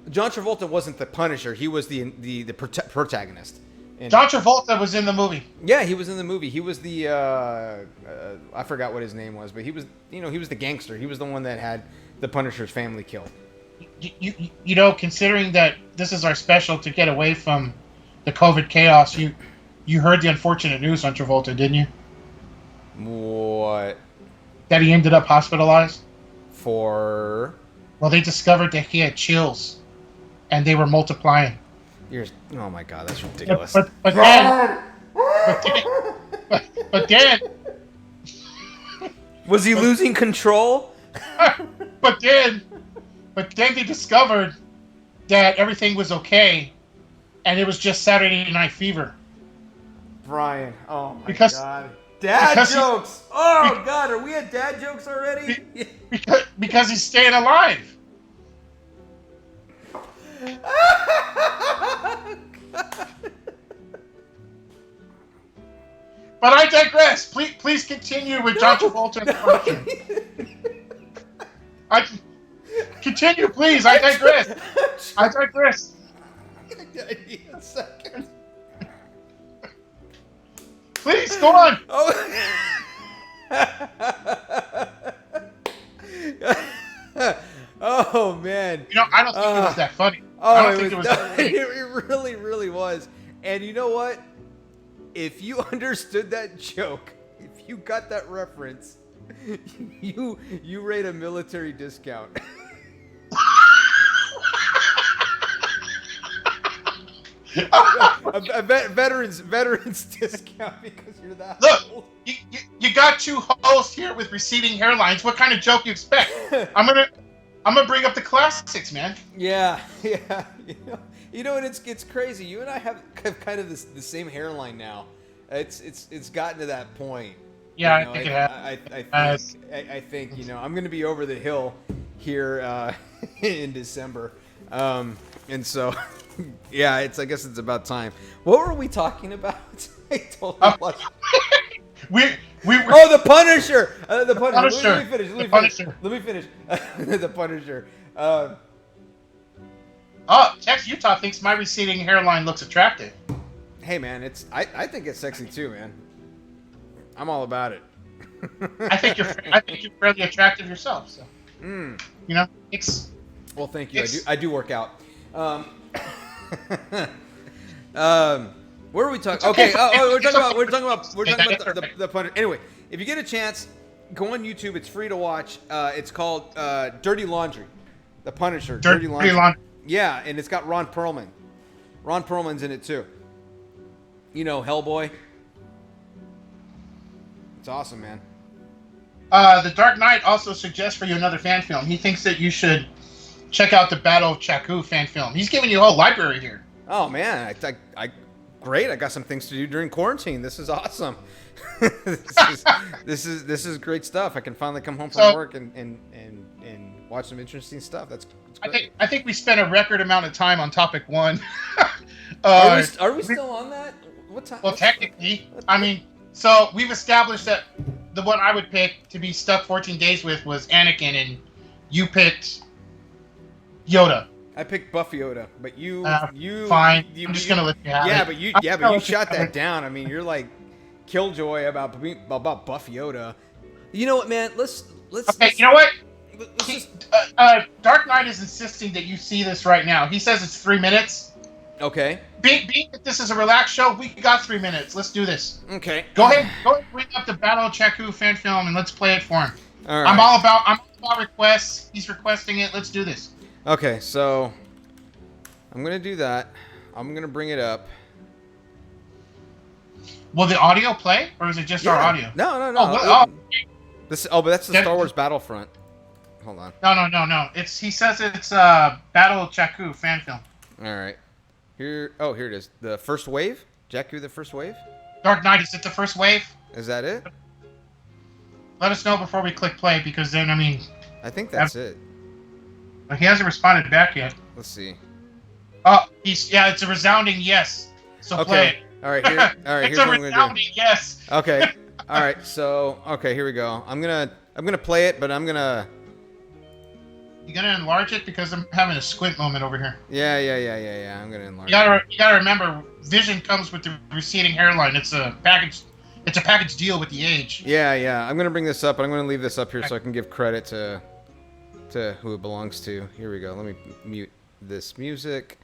John Travolta wasn't the Punisher. He was the protagonist. And John Travolta was in the movie. Yeah, he was in the movie. He was the I forgot what his name was, but he was the gangster. He was the one that had the Punisher's family killed. You know, considering that this is our special to get away from the COVID chaos, you heard the unfortunate news on Travolta, didn't you? What? That he ended up hospitalized. For? Well, they discovered that he had chills, and they were multiplying. Oh my God, that's ridiculous. But then, was he losing control? But then they discovered that everything was okay, and it was just Saturday Night Fever. Brian, oh my God. Dad jokes! God, are we at dad jokes already? Because he's staying alive. But I digress. Please continue with John Travolta and the Punisher. Continue, please. I digress. I need a second. Please, go on. Oh man. You know, I don't think it was that funny. It really, really was. And you know what? If you understood that joke, if you got that reference, you rate a military discount. a veterans discount because you're that old. You got two hosts here with receding hairlines. What kind of joke you expect? I'm gonna bring up the classics, man. Yeah. You know, and it's crazy. You and I have kind of the same hairline now. It's gotten to that point. Yeah, you know, I think it has. I think you know I'm gonna be over the hill here in December, and so yeah, I guess it's about time. What were we talking about? I totally lost. we were. Oh, the Punisher. The Punisher. Let me finish. The Punisher. Tex Utah thinks my receding hairline looks attractive. Hey man, I think it's sexy too, man. I'm all about it. I think you're fairly attractive yourself. So, you know, it's. Well, thank you. I do work out. Where are we talking? Okay. Okay. We're talking about the Punisher. Anyway, if you get a chance, go on YouTube. It's free to watch. It's called Dirty Laundry. The Punisher. Dirty Laundry. Yeah, and it's got Ron Perlman. Ron Perlman's in it too. You know, Hellboy. It's awesome, man. The Dark Knight also suggests for you another fan film. He thinks that you should check out the Battle of Jakku fan film. He's giving you a whole library here. Oh man, great! I got some things to do during quarantine. This is awesome. this is great stuff. I can finally come home from work and watch some interesting stuff. That's great. I think we spent a record amount of time on topic 1. Are we still on that? What time? Well, technically, I mean, so we've established that the one I would pick to be stuck 14 days with was Anakin, and you picked Yoda. I picked Buff Yoda, but you fine. I'm just gonna let you have it. But you shot that down. I mean, you're like killjoy about Buff Yoda. You know what, man? Let's. Okay, you know what? Dark Knight is insisting that you see this right now. He says it's 3 minutes. Okay. Being that this is a relaxed show, we got 3 minutes. Let's do this. Okay. Go ahead, bring up the Battle of Jakku fan film and let's play it for him. All right. I'm all about requests. He's requesting it. Let's do this. Okay, so I'm gonna do that. I'm gonna bring it up. Will the audio play, or is it just our audio? No. Oh, but that's the Star Wars Battlefront. Hold on. No. He says it's Battle of Jakku fan film. All right. Here it is. The first wave. Jakku, the first wave. Dark Knight, is it the first wave? Is that it? Let us know before we click play, because then I think that's it. He hasn't responded back yet. Let's see. Oh, it's a resounding yes. So play it. All right, here. All right, it's a resounding yes. Okay. All right. So, here we go. I'm gonna play it, but I'm gonna. You gonna enlarge it because I'm having a squint moment over here. Yeah. I'm gonna enlarge. You gotta remember, vision comes with the receding hairline. It's a package. It's a package deal with the age. Yeah. I'm gonna bring this up, but I'm gonna leave this up here so I can give credit to who it belongs to. Here we go. Let me mute this music.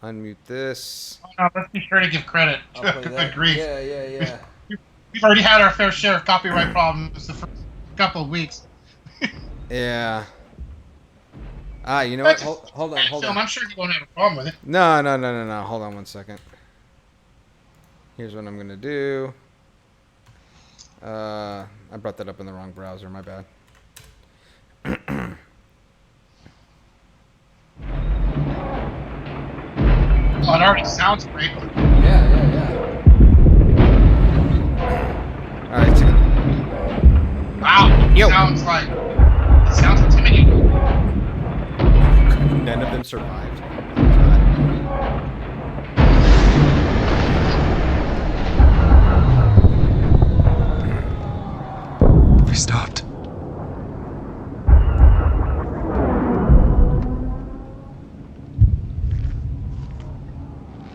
Unmute this. Oh, no, let's be sure to give credit. Good grief. Yeah. We've already had our fair share of copyright problems the first couple of weeks. Yeah. You know what? Hold on. I'm sure you won't have a problem with it. No. Hold on one second. Here's what I'm gonna do. I brought that up in the wrong browser. My bad. Oh, it already sounds great. Yeah. All right. So wow. It sounds intimidating. None of them survived. We stopped.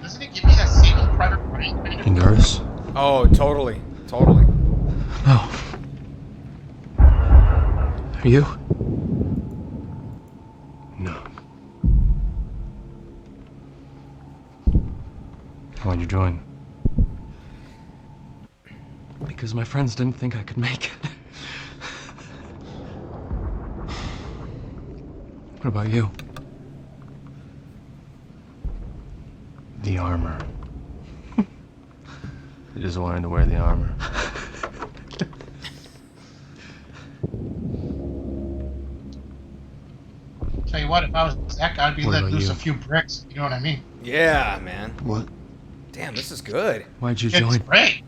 Doesn't it give me that Saving Private Ryan kind of? You nervous? Oh, totally. No. Are you? No. Why'd you join? Because my friends didn't think I could make it. What about you? The armor. You just wanted to wear the armor. Tell you what, if I was that guy, I'd be What letting about loose you? a few bricks. You know what I mean? Yeah, man. What? Damn, this is good. Why'd you It's join? great.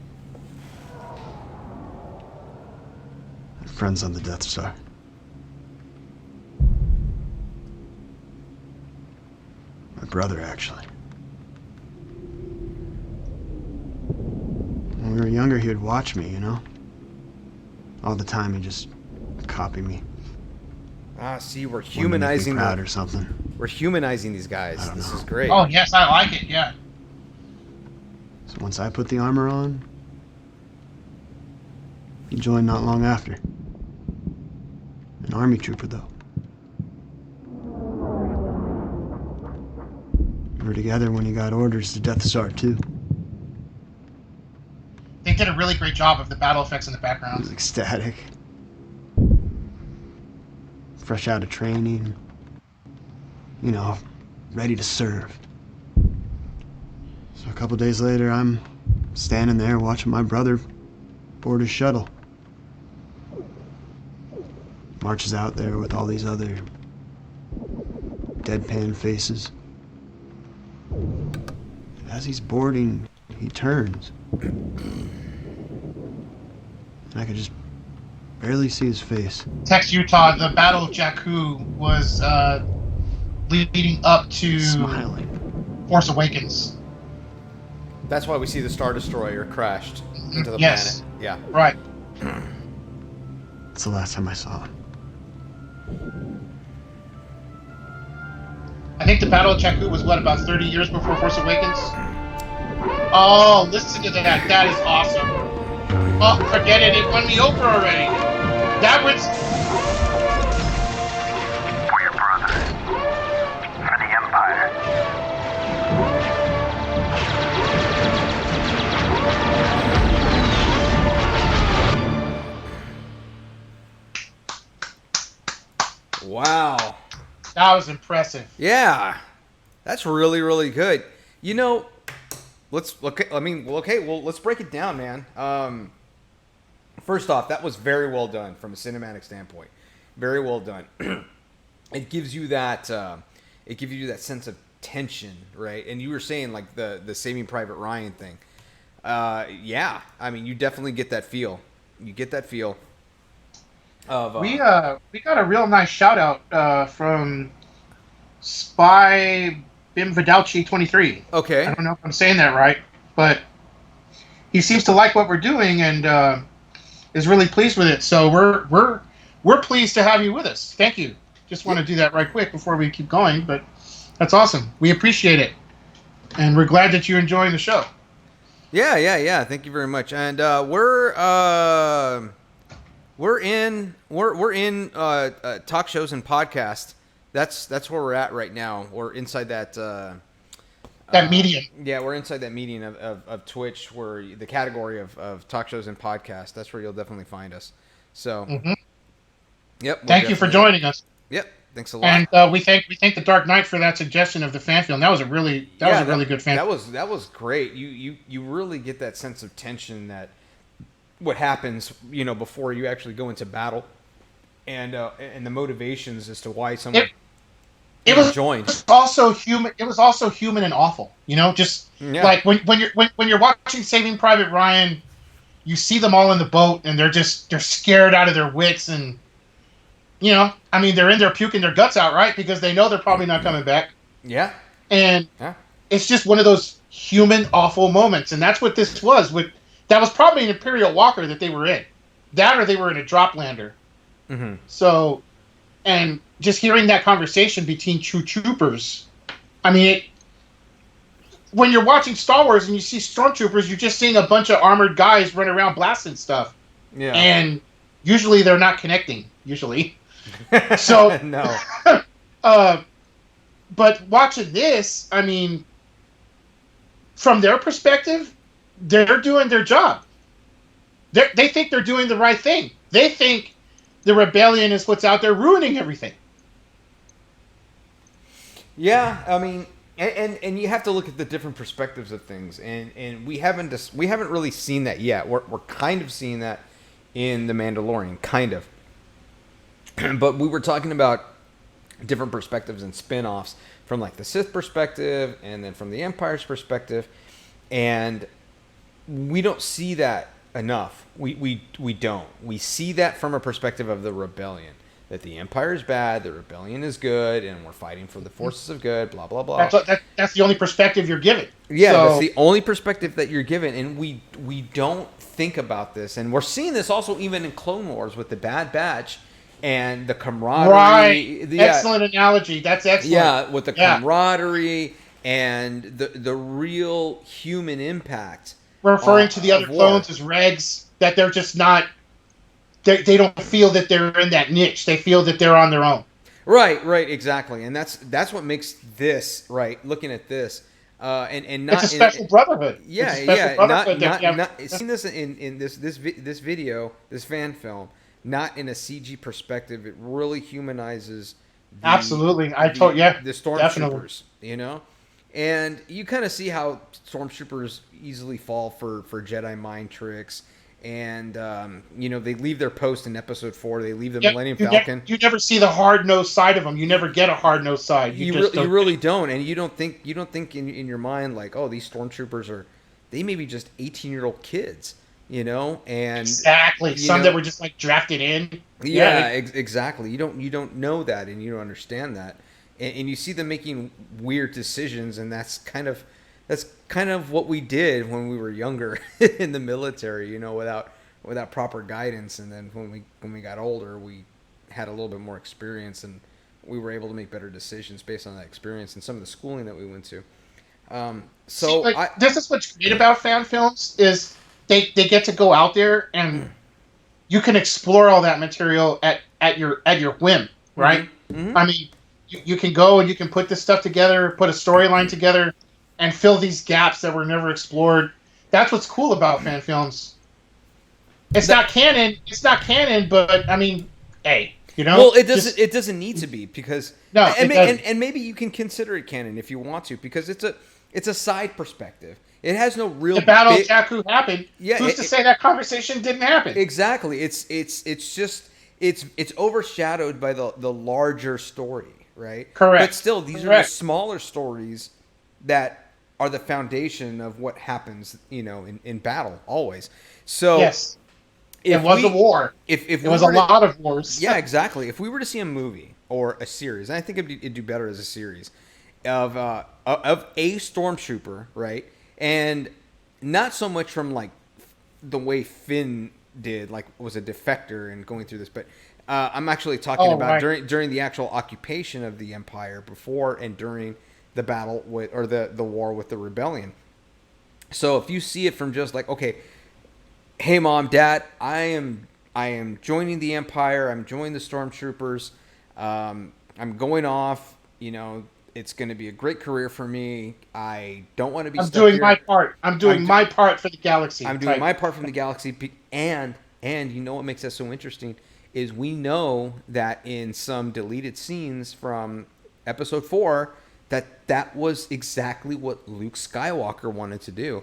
My friend's on the Death Star. My brother, actually. When we were younger, he would watch me, you know? All the time, he'd just copy me. See, we're Wanted to make me humanizing proud or something. We're humanizing these guys. I don't This know. is great. Oh, yes, I like it, yeah. So once I put the armor on, he joined not long after. An army trooper, though. We were together when he got orders to Death Star 2. did a really great job of the battle effects in the I background. was ecstatic. Fresh out of training. You know, ready to serve. So a couple days later, I'm standing there watching my brother board his shuttle. Marches out there with all these other deadpan faces. As he's boarding, he turns. And I could just barely see his face. Tex Utah, the Battle of Jakku was leading up to Smiling. Force Awakens. That's why we see the Star Destroyer crashed into the Yes. planet. Yeah. Right. That's the last time I saw him. I think the Battle of Jakku was, what, about 30 years before Force Awakens? Oh, listen to that. That is awesome. Oh, forget it. It won me over already. That was... For your brother. For the Empire. Wow. That was impressive. Yeah. That's really, really good. You know, let's break it down, man. First off, that was very well done from a cinematic standpoint. Very well done. It gives you that sense of tension, right? And you were saying like the Saving Private Ryan thing. Yeah, I mean, you definitely get that feel. You get that feel of We got a real nice shout out from Spy Bim Vidalchi 23. Okay. I don't know if I'm saying that right, but he seems to like what we're doing and is really pleased with it. So we're pleased to have you with us. Thank you. Just want to do that right quick before we keep going, but that's awesome. We appreciate it, and we're glad that you're enjoying the show. Yeah. Thank you very much. And we're in talk shows and podcasts. That's where we're at right now. We're inside that Medium. Yeah, we're inside that median of Twitch, where the category of talk shows and podcasts. That's where you'll definitely find us. So, Yep. Thank you for joining us. Yep. Thanks a lot. And we thank the Dark Knight for that suggestion of the fan film. That was a really good fan. That was great. You really get that sense of tension, that what happens, before you actually go into battle, and the motivations as to why someone joined. Also human. It was also human and awful. Like when you're watching Saving Private Ryan, you see them all in the boat and they're scared out of their wits, and they're in there puking their guts out, right? Because they know they're probably not coming back. Yeah. And it's just one of those human awful moments, and that's what this was. That was probably an Imperial Walker that they were in. That, or they were in a drop lander. Mm-hmm. So, and just hearing that conversation between two troopers, when you're watching Star Wars and you see stormtroopers, you're just seeing a bunch of armored guys run around blasting stuff. Yeah. And usually they're not connecting. Usually. So no. But watching this, from their perspective, they're doing their job. They think they're doing the right thing. They think the rebellion is what's out there ruining everything. Yeah, and you have to look at the different perspectives of things, and we haven't really seen that yet. We're kind of seeing that in The Mandalorian, kind of. But we were talking about different perspectives and spin-offs from like the Sith perspective and then from the Empire's perspective, and we don't see that enough. We don't. We see that from a perspective of the rebellion, that the Empire is bad, the rebellion is good, and we're fighting for the forces of good, blah, blah, blah. That's the only perspective you're given. Yeah, that's the only perspective that you're given, and we don't think about this. And we're seeing this also even in Clone Wars with the Bad Batch and the camaraderie. Right. Excellent analogy. That's excellent. Yeah, with the camaraderie and the real human impact. Referring to the other clones as regs, that they're just not... They don't feel that they're in that niche. They feel that they're on their own. Right, exactly. And that's what makes this, right, looking at this, and not it's a special brotherhood. Yeah, it's a special brotherhood not seeing this in this video, this fan film, not in a CG perspective. It really humanizes absolutely. The stormtroopers, definitely. you know, and you kind of see how stormtroopers easily fall for Jedi mind tricks. And you know, they leave their post in Episode 4. They leave the Millennium Falcon. You never see the hard-nosed side of them. You never get a hard-nosed side. You really don't, and you don't think in your mind like, oh, these stormtroopers they may be just 18-year-old kids, you know, and exactly some that were just like drafted in. Yeah, exactly. You don't know that, and you don't understand that, and you see them making weird decisions, and that's kind of what we did when we were younger in the military, you know, without proper guidance. And then when we got older, we had a little bit more experience, and we were able to make better decisions based on that experience and some of the schooling that we went to. This is what's great about fan films is they get to go out there and you can explore all that material at your whim, right? Mm-hmm. I mean, you can go and you can put this stuff together, put a storyline together, and fill these gaps that were never explored. That's what's cool about fan films. It's not canon, but I mean, hey, you know. Well, it doesn't need to be, because and maybe you can consider it canon if you want to, because it's a side perspective. It has no real. The battle of Jakku happened. Yeah, who's to say that conversation didn't happen? Exactly. It's overshadowed by the larger story, right? Correct. But still, these are the smaller stories that are the foundation of what happens, you know, in battle always. So yes, it was a war. If it was a lot of wars. Yeah, exactly. If we were to see a movie or a series, and I think it'd do better as a series of a stormtrooper, right? And not so much from like the way Finn did, like was a defector and going through this, but I'm actually talking about during the actual occupation of the Empire, before and during the battle with, or the war with the rebellion. So if you see it from just like, okay, hey mom, dad, I am joining the Empire, I'm joining the stormtroopers, I'm going off, you know, it's going to be a great career for me. I don't want to be stuck here. My part. I'm doing my part for the galaxy. I'm doing my part from the galaxy. And you know what makes that so interesting is we know that in some deleted scenes from Episode 4 that was exactly what Luke Skywalker wanted to do.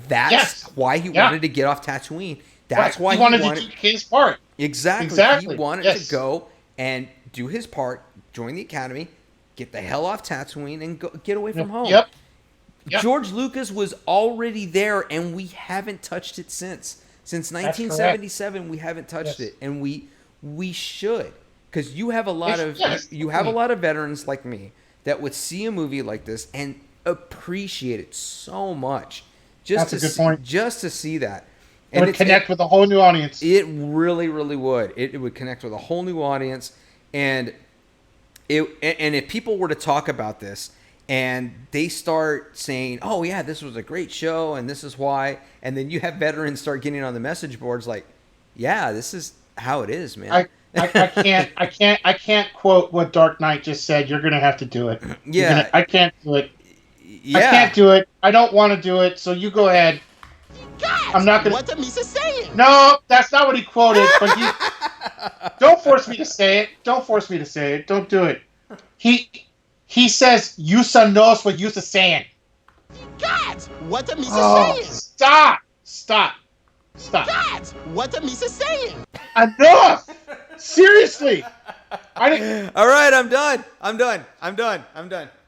That's why he wanted to get off Tatooine. That's why he wanted to do his part. Exactly. He wanted to go and do his part, join the Academy, get the hell off Tatooine, and get away from home. Yep. George Lucas was already there, and we haven't touched it since. Since 1977, we haven't touched it, and we should, because you have a lot of veterans like me that would see a movie like this and appreciate it so much. That's a good point. Just to see that. It would connect with a whole new audience. It really, really would. It would connect with a whole new audience. And if people were to talk about this and they start saying, oh, yeah, this was a great show and this is why. And then you have veterans start getting on the message boards like, yeah, this is how it is, man. I can't quote what Dark Knight just said. You're going to have to do it. Yeah. I can't do it. Yeah. I can't do it. I don't want to do it. So you go ahead. God, I'm not going to. What the Misa saying? No, that's not what he quoted. But don't force me to say it. Don't force me to say it. Don't do it. He says, Yusa knows what Yusa saying. God, what the Misa saying? Stop. God, what the Misa saying? Enough! Seriously. All right, I'm done.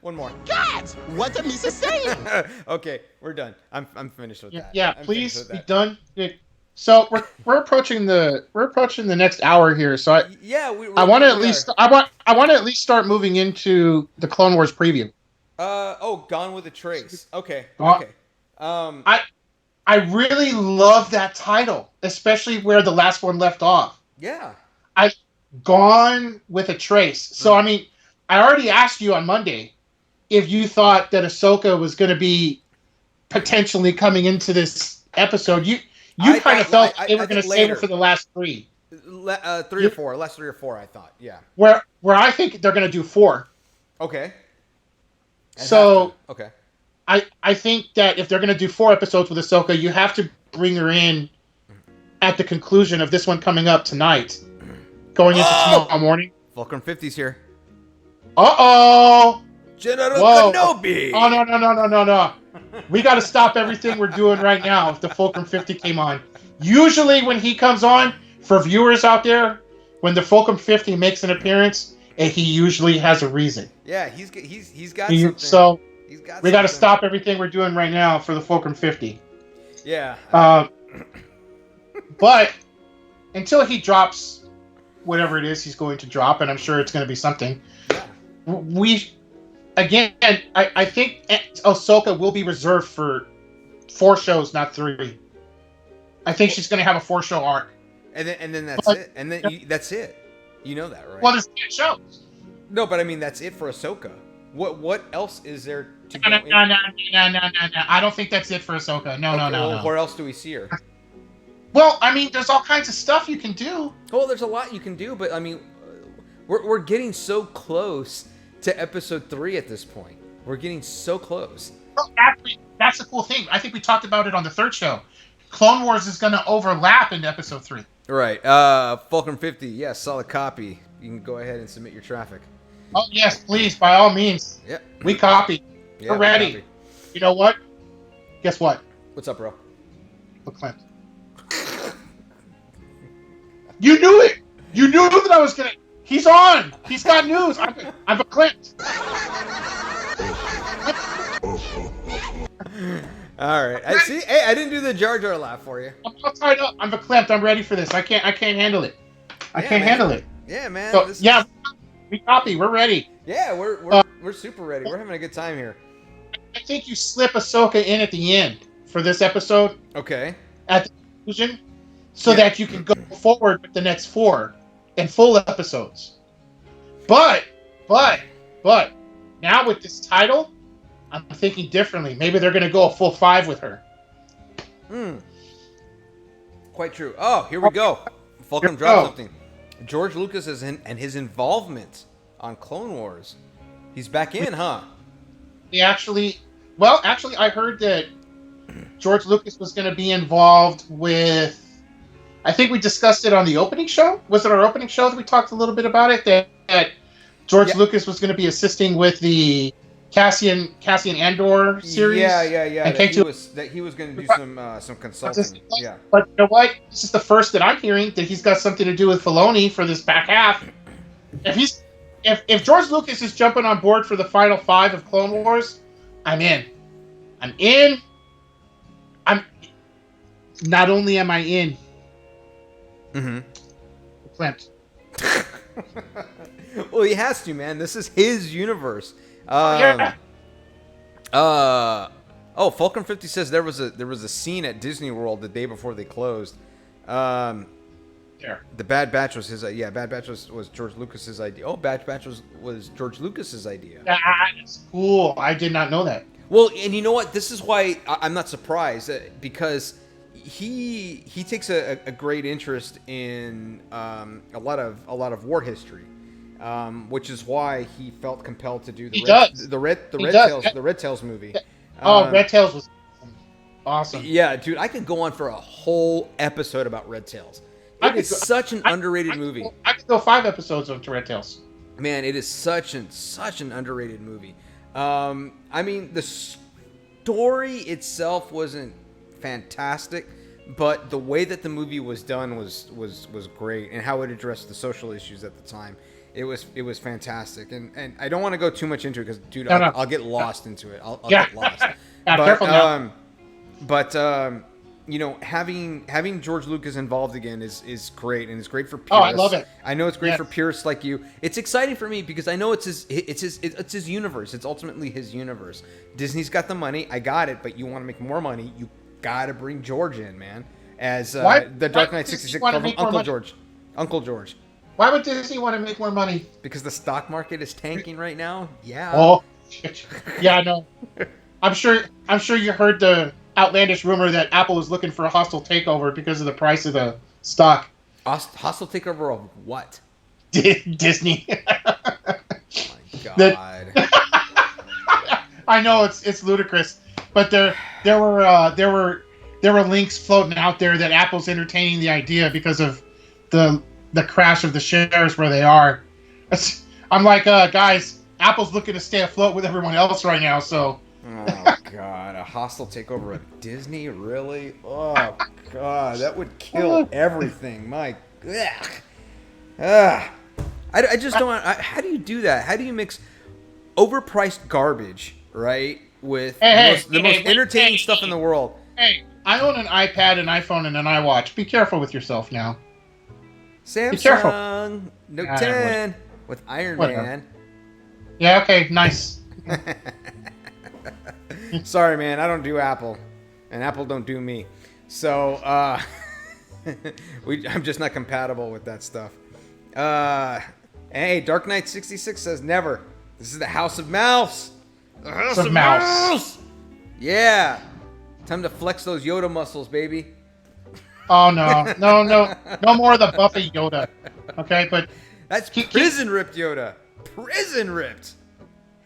One more. God, what the Misa saying? Okay, we're done. I'm finished with that. Yeah, please be done. So we're approaching the next hour here. So I want to at least start moving into the Clone Wars preview. Gone with a Trace. Okay. I really love that title, especially where the last one left off. Yeah. Gone with a Trace. So I mean, I already asked you on Monday if you thought that Ahsoka was going to be potentially coming into this episode. You kind of felt they were going to save her for the last three. 3 or 4. Last 3 or 4, I thought. Yeah. Where I think they're going to do 4. Okay. So okay. I think that if they're going to do 4 episodes with Ahsoka, you have to bring her in at the conclusion of this one coming up tonight, going into tomorrow morning. Fulcrum 50's here. Uh-oh! General Whoa. Kenobi! Oh, no. We got to stop everything we're doing right now if the Fulcrum 50 came on. Usually when he comes on, for viewers out there, when the Fulcrum 50 makes an appearance, he usually has a reason. Yeah, he's got something. So he's got we got to something. stop everything we're doing right now for the Fulcrum 50. Yeah. But until he drops whatever it is he's going to drop, and I'm sure it's going to be something, I think Ahsoka will be reserved for 4 shows, not 3. I think she's going to have a 4-show arc. And then that's it. And then that's it. You know that, right? Well, there's 10 shows. No, but I mean that's it for Ahsoka. What else is there to go? No. I don't think that's it for Ahsoka. No. Where else do we see her? Well, I mean, there's all kinds of stuff you can do. Well, there's a lot you can do, but I mean, we're getting so close to episode 3 at this point. We're getting so close. Well, actually, that's the cool thing. I think we talked about it on the 3rd show. Clone Wars is going to overlap into episode 3. Right. Fulcrum 50. Yes, solid copy. You can go ahead and submit your traffic. Oh, yes, please, by all means. Yep. We copy. Yeah, We're ready. copy. You know what? Guess what? What's up, bro? Clint. You knew it. You knew that I was gonna. He's on. He's got news. I'm a Clint. All right. I see. Hey, I didn't do the Jar Jar laugh for you. I'm all tied up. I'm verklempt. I'm ready for this. I can't handle it. I can't handle it. Yeah, man. So, we copy. We're ready. Yeah, we're super ready. We're having a good time here. I think you slip Ahsoka in at the end for this episode. Okay. At the conclusion, so that you can go forward with the next 4 and full episodes. But now with this title, I'm thinking differently. Maybe they're going to go a full 5 with her. Quite true. Oh, here we go. Fulcrum dropped something. George Lucas and his involvement on Clone Wars. He's back in, huh? Actually, I heard that George Lucas was going to be involved with. I think we discussed it on the opening show. Was it our opening show that we talked a little bit about it? That George Lucas was going to be assisting with the Cassian Andor series. Yeah. And that he was going to do some consulting. Yeah. But you know what? This is the first that I'm hearing that he's got something to do with Filoni for this back half. If George Lucas is jumping on board for the final 5 of Clone Wars, I'm in. Not only am I in. Clint. Well, he has to, man. This is his universe. Fulcrum 50 says there was a scene at Disney World the day before they closed. The Bad Batch was his. Bad Batch was George Lucas's idea. Oh, Bad Batch was George Lucas's idea. That's cool. I did not know that. Well, and you know what? This is why I'm not surprised because he takes a great interest in a lot of war history, which is why he felt compelled to do the Red Tails movie. Red Tails was awesome. Yeah, dude, I could go on for a whole episode about Red Tails. It is such an underrated movie. I could go 5 episodes on Red Tails. Man, it is such an underrated movie. I mean, the story itself wasn't fantastic, but the way that the movie was done was great, and how it addressed the social issues at the time. It was fantastic, and I don't want to go too much into it because, dude, I'll get lost into it. I'll get lost. Careful now. But you know, having George Lucas involved again is great, and it's great for purists. Oh, I love it. I know it's great for purists like you. It's exciting for me because I know it's his universe. It's ultimately his universe. Disney's got the money. I got it, but you want to make more money, you got to bring George in, man. As the Dark Knight 66 Uncle George. Why would Disney want to make more money? Because the stock market is tanking right now. Yeah. Oh, shit. Yeah, I know. I'm sure you heard the outlandish rumor that Apple is looking for a hostile takeover because of the price of the stock. Hostile takeover of what? Disney. Oh my God. I know it's ludicrous, but there were links floating out there that Apple's entertaining the idea because of the crash of the shares where they are. I'm like, guys, Apple's looking to stay afloat with everyone else right now, so. Oh God, a hostile takeover of Disney, really? Oh God, that would kill everything. My, I just don't. How do you do that? How do you mix overpriced garbage, right, with the most entertaining stuff in the world? Hey, I own an iPad, an iPhone, and an iWatch. Be careful with yourself now. Samsung Note 10 with Iron Man. Yeah. Okay. Nice. Sorry, man. I don't do Apple, and Apple don't do me. So I'm just not compatible with that stuff. Hey, Dark Knight 66 says never. This is the House of Mouse. The House of Mouse. Yeah. Time to flex those Yoda muscles, baby. Oh no more of the Buffy Yoda. Okay, but that's prison ripped Yoda. Prison ripped.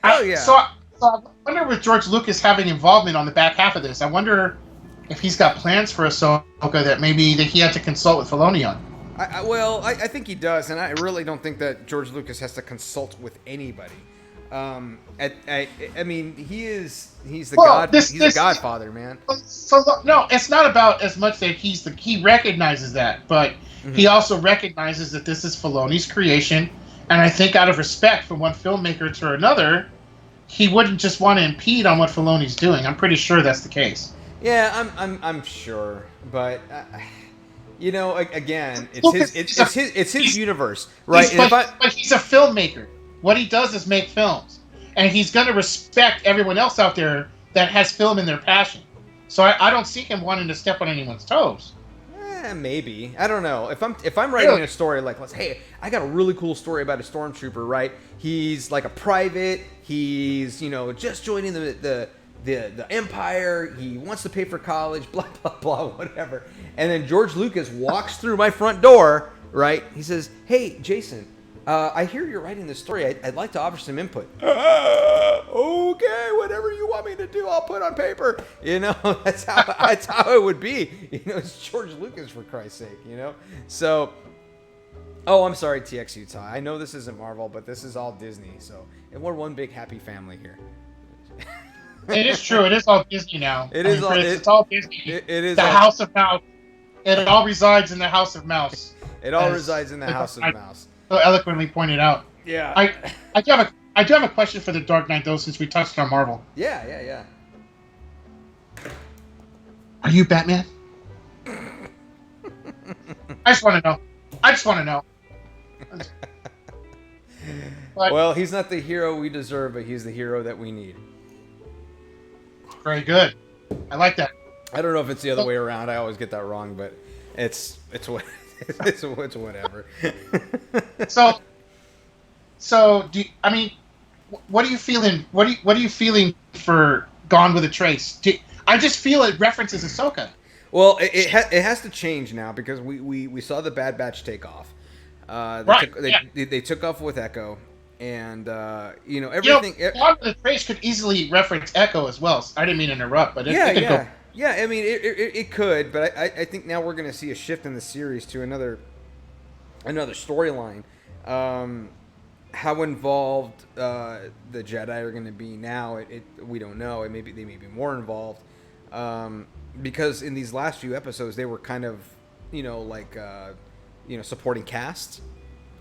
Oh yeah. So I wonder with George Lucas having involvement on the back half of this. I wonder if he's got plans for Ahsoka that he had to consult with Filoni on. I think he does, and I really don't think that George Lucas has to consult with anybody. I mean, he's the Godfather, man. So no, it's not about as much that he recognizes that, but he also recognizes that this is Filoni's creation, and I think out of respect from one filmmaker to another, he wouldn't just want to impede on what Filoni's doing. I'm pretty sure that's the case. Yeah, I'm sure, but again, it's his universe, right? But he's a filmmaker. What he does is make films, and he's going to respect everyone else out there that has film in their passion. So I don't see him wanting to step on anyone's toes. Maybe, I don't know. If I'm writing a story like, hey, I got a really cool story about a stormtrooper, right? He's like a private. He's just joining the Empire. He wants to pay for college. Blah blah blah, whatever. And then George Lucas walks through my front door, right? He says, "Hey, Jason, I hear you're writing this story. I'd like to offer some input." Okay, whatever you want me to do, I'll put on paper. That's how it would be. It's George Lucas, for Christ's sake. So. Oh, I'm sorry, TX Utah. I know this isn't Marvel, but this is all Disney. So we're one big happy family here. It is true. It is all Disney now. It's all Disney. It is the House of Mouse. It all resides in the House of Mouse. It all resides in the House of Mouse. So eloquently pointed out. Yeah. I do have a question for the Dark Knight though, since we touched on Marvel. Yeah. Are you Batman? I just want to know. But, well, he's not the hero we deserve, but he's the hero that we need. Very good. I like that. I don't know if it's the other way around. I always get that wrong, but it's whatever. So what are you feeling? What are you feeling for Gone with a Trace? I just feel it references Ahsoka. Well, it has to change now because we saw the Bad Batch take off. They took off with Echo, and everything. Gone with a Trace could easily reference Echo as well. I didn't mean to interrupt, but it could go. Yeah, I mean it could, but I think now we're going to see a shift in the series to another storyline. How involved the Jedi are going to be now, we don't know. They may be more involved, because in these last few episodes they were kind of supporting cast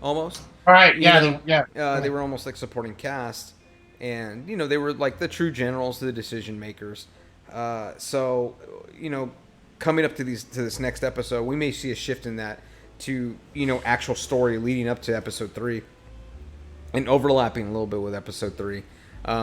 almost. All right. They were almost like supporting cast, and they were like the true generals, the decision makers. So coming up to this next episode, we may see a shift in that to actual story leading up to episode 3 and overlapping a little bit with episode 3.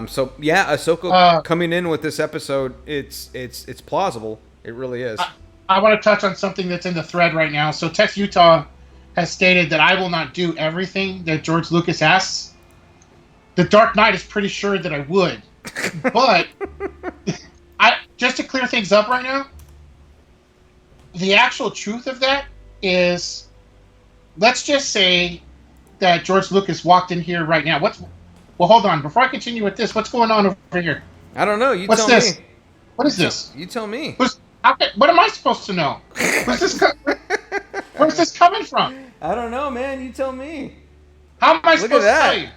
So yeah, Ahsoka coming in with this episode, it's plausible. It really is. I want to touch on something that's in the thread right now. So Tex Utah has stated that I will not do everything that George Lucas asks. The Dark Knight is pretty sure that I would, but just to clear things up right now, the actual truth of that is, let's just say that George Lucas walked in here right now. Well, hold on. Before I continue with this, what's going on over here? I don't know. You What's tell this? me. What is this? You tell me. What am I supposed to know? Where's this? Where's this coming from? I don't know, man. You tell me. How am I Look at supposed to tell that. you?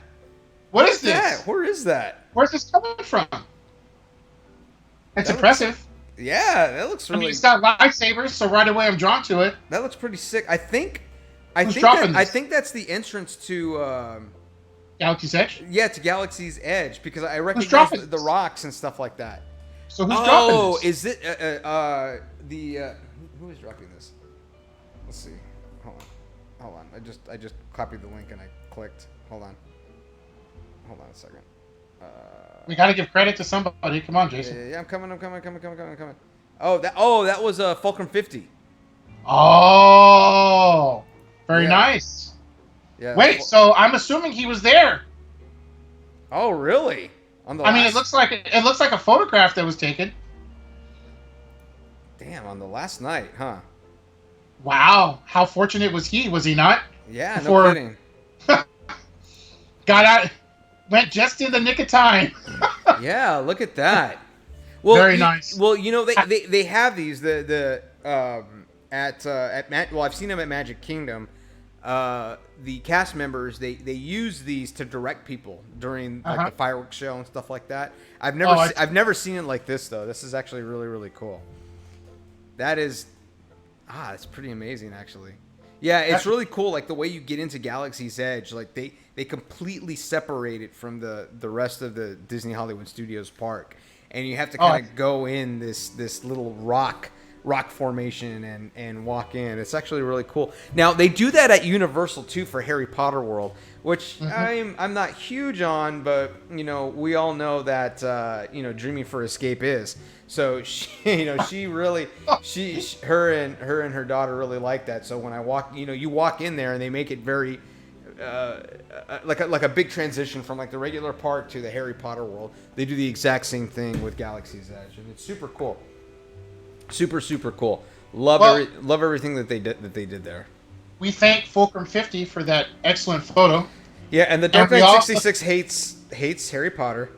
What is this? That? Where is that? Where's this coming from? It's That impressive. Yeah, that looks really. I mean, it's got lightsabers, so right away I'm drawn to it. That looks pretty sick. I think dropping I this? think that's the entrance to. Galaxy's Edge. Yeah, to Galaxy's Edge because I recognize dropping the this? rocks and stuff like that. So who's dropping Oh, this? is it who is dropping this? Let's see. Hold on. I just copied the link and I clicked. Hold on a second. We gotta give credit to somebody. Come on, Jason. Yeah, I'm coming. Oh, that was Fulcrum 50. Oh, very nice. Yeah. Wait, so I'm assuming he was there. Oh, really? On the I mean, last- it looks like a photograph that was taken. Damn, on the last night, huh? Wow, how fortunate was he? Was he not? Yeah, Before- no kidding. Got out, went just in the nick of time. Yeah, look at that. Well, Very nice. Well, you know they have these well I've seen them at Magic Kingdom. The cast members they use these to direct people during like the fireworks show and stuff like that. I've never seen it like this though. This is actually really really cool. That is it's pretty amazing actually. Yeah, it's really cool like the way you get into Galaxy's Edge, like they completely separate it from the rest of the Disney Hollywood Studios park. And you have to kind of go in this little rock formation and walk in. It's actually really cool. Now they do that at Universal too for Harry Potter World, which I'm not huge on, but you know we all know that Dreaming for Escape is. So she really her and her daughter really like that. So when I walk, you walk in there and they make it very like a big transition from like the regular park to the Harry Potter World. They do the exact same thing with Galaxy's Edge, and it's super cool. Super cool. Love everything that they did there. We thank Fulcrum 50 for that excellent photo. Yeah, and the Dark Knight 66 hates Harry Potter.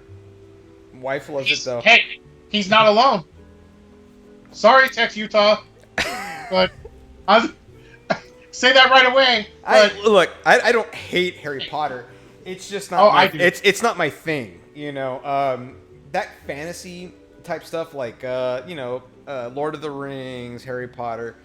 Wife loves it though. Hey, he's not alone. Sorry, Tex Utah, but I'll say that right away. But I don't hate Harry Potter. It's just not. I do. It's not my thing. That fantasy type stuff like Lord of the Rings, Harry Potter.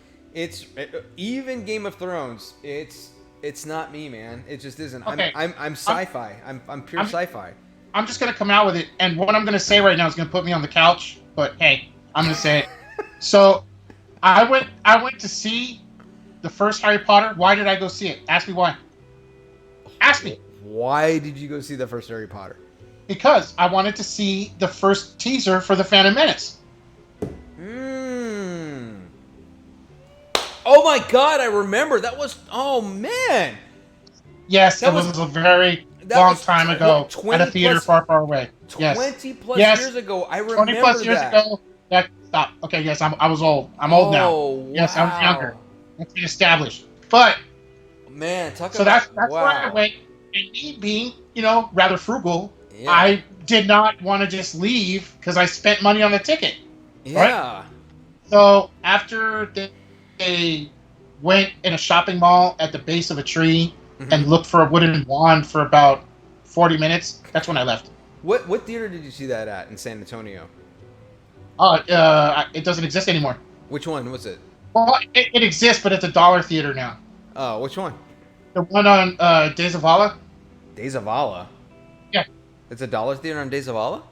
Even Game of Thrones. It's not me, man. It just isn't. Okay. I'm sci-fi. I'm pure sci-fi. I'm just gonna come out with it, and what I'm gonna say right now is gonna put me on the couch. But hey, I'm gonna say it. So, I went to see the first Harry Potter. Why did I go see it? Ask me why. Ask me. Why did you go see the first Harry Potter? Because I wanted to see the first teaser for the Phantom Menace. Oh my God! I remember that was. Oh man. Yes, That it was- was a very that long was time ago 20 at a theater plus- far away. Yes. 20 plus Yes. years ago. I remember 20 plus years that. ago. That stop. Okay, yes, I was old. I'm old now. Oh, Yes, I was wow. younger. Let's be established. But Man, talk so about that's wow. why I went. And me being, rather frugal, Yeah. I did not want to just leave because I spent money on the ticket. Yeah. So after they went in a shopping mall at the base of a tree and looked for a wooden wand for about 40 minutes, that's when I left. What theater did you see that at in San Antonio? It doesn't exist anymore. Which one was it? Well, it exists, but it's a dollar theater now. Oh, which one? The one on Days of Allah. Days of Allah. Yeah. It's a dollar theater on Days of Allah?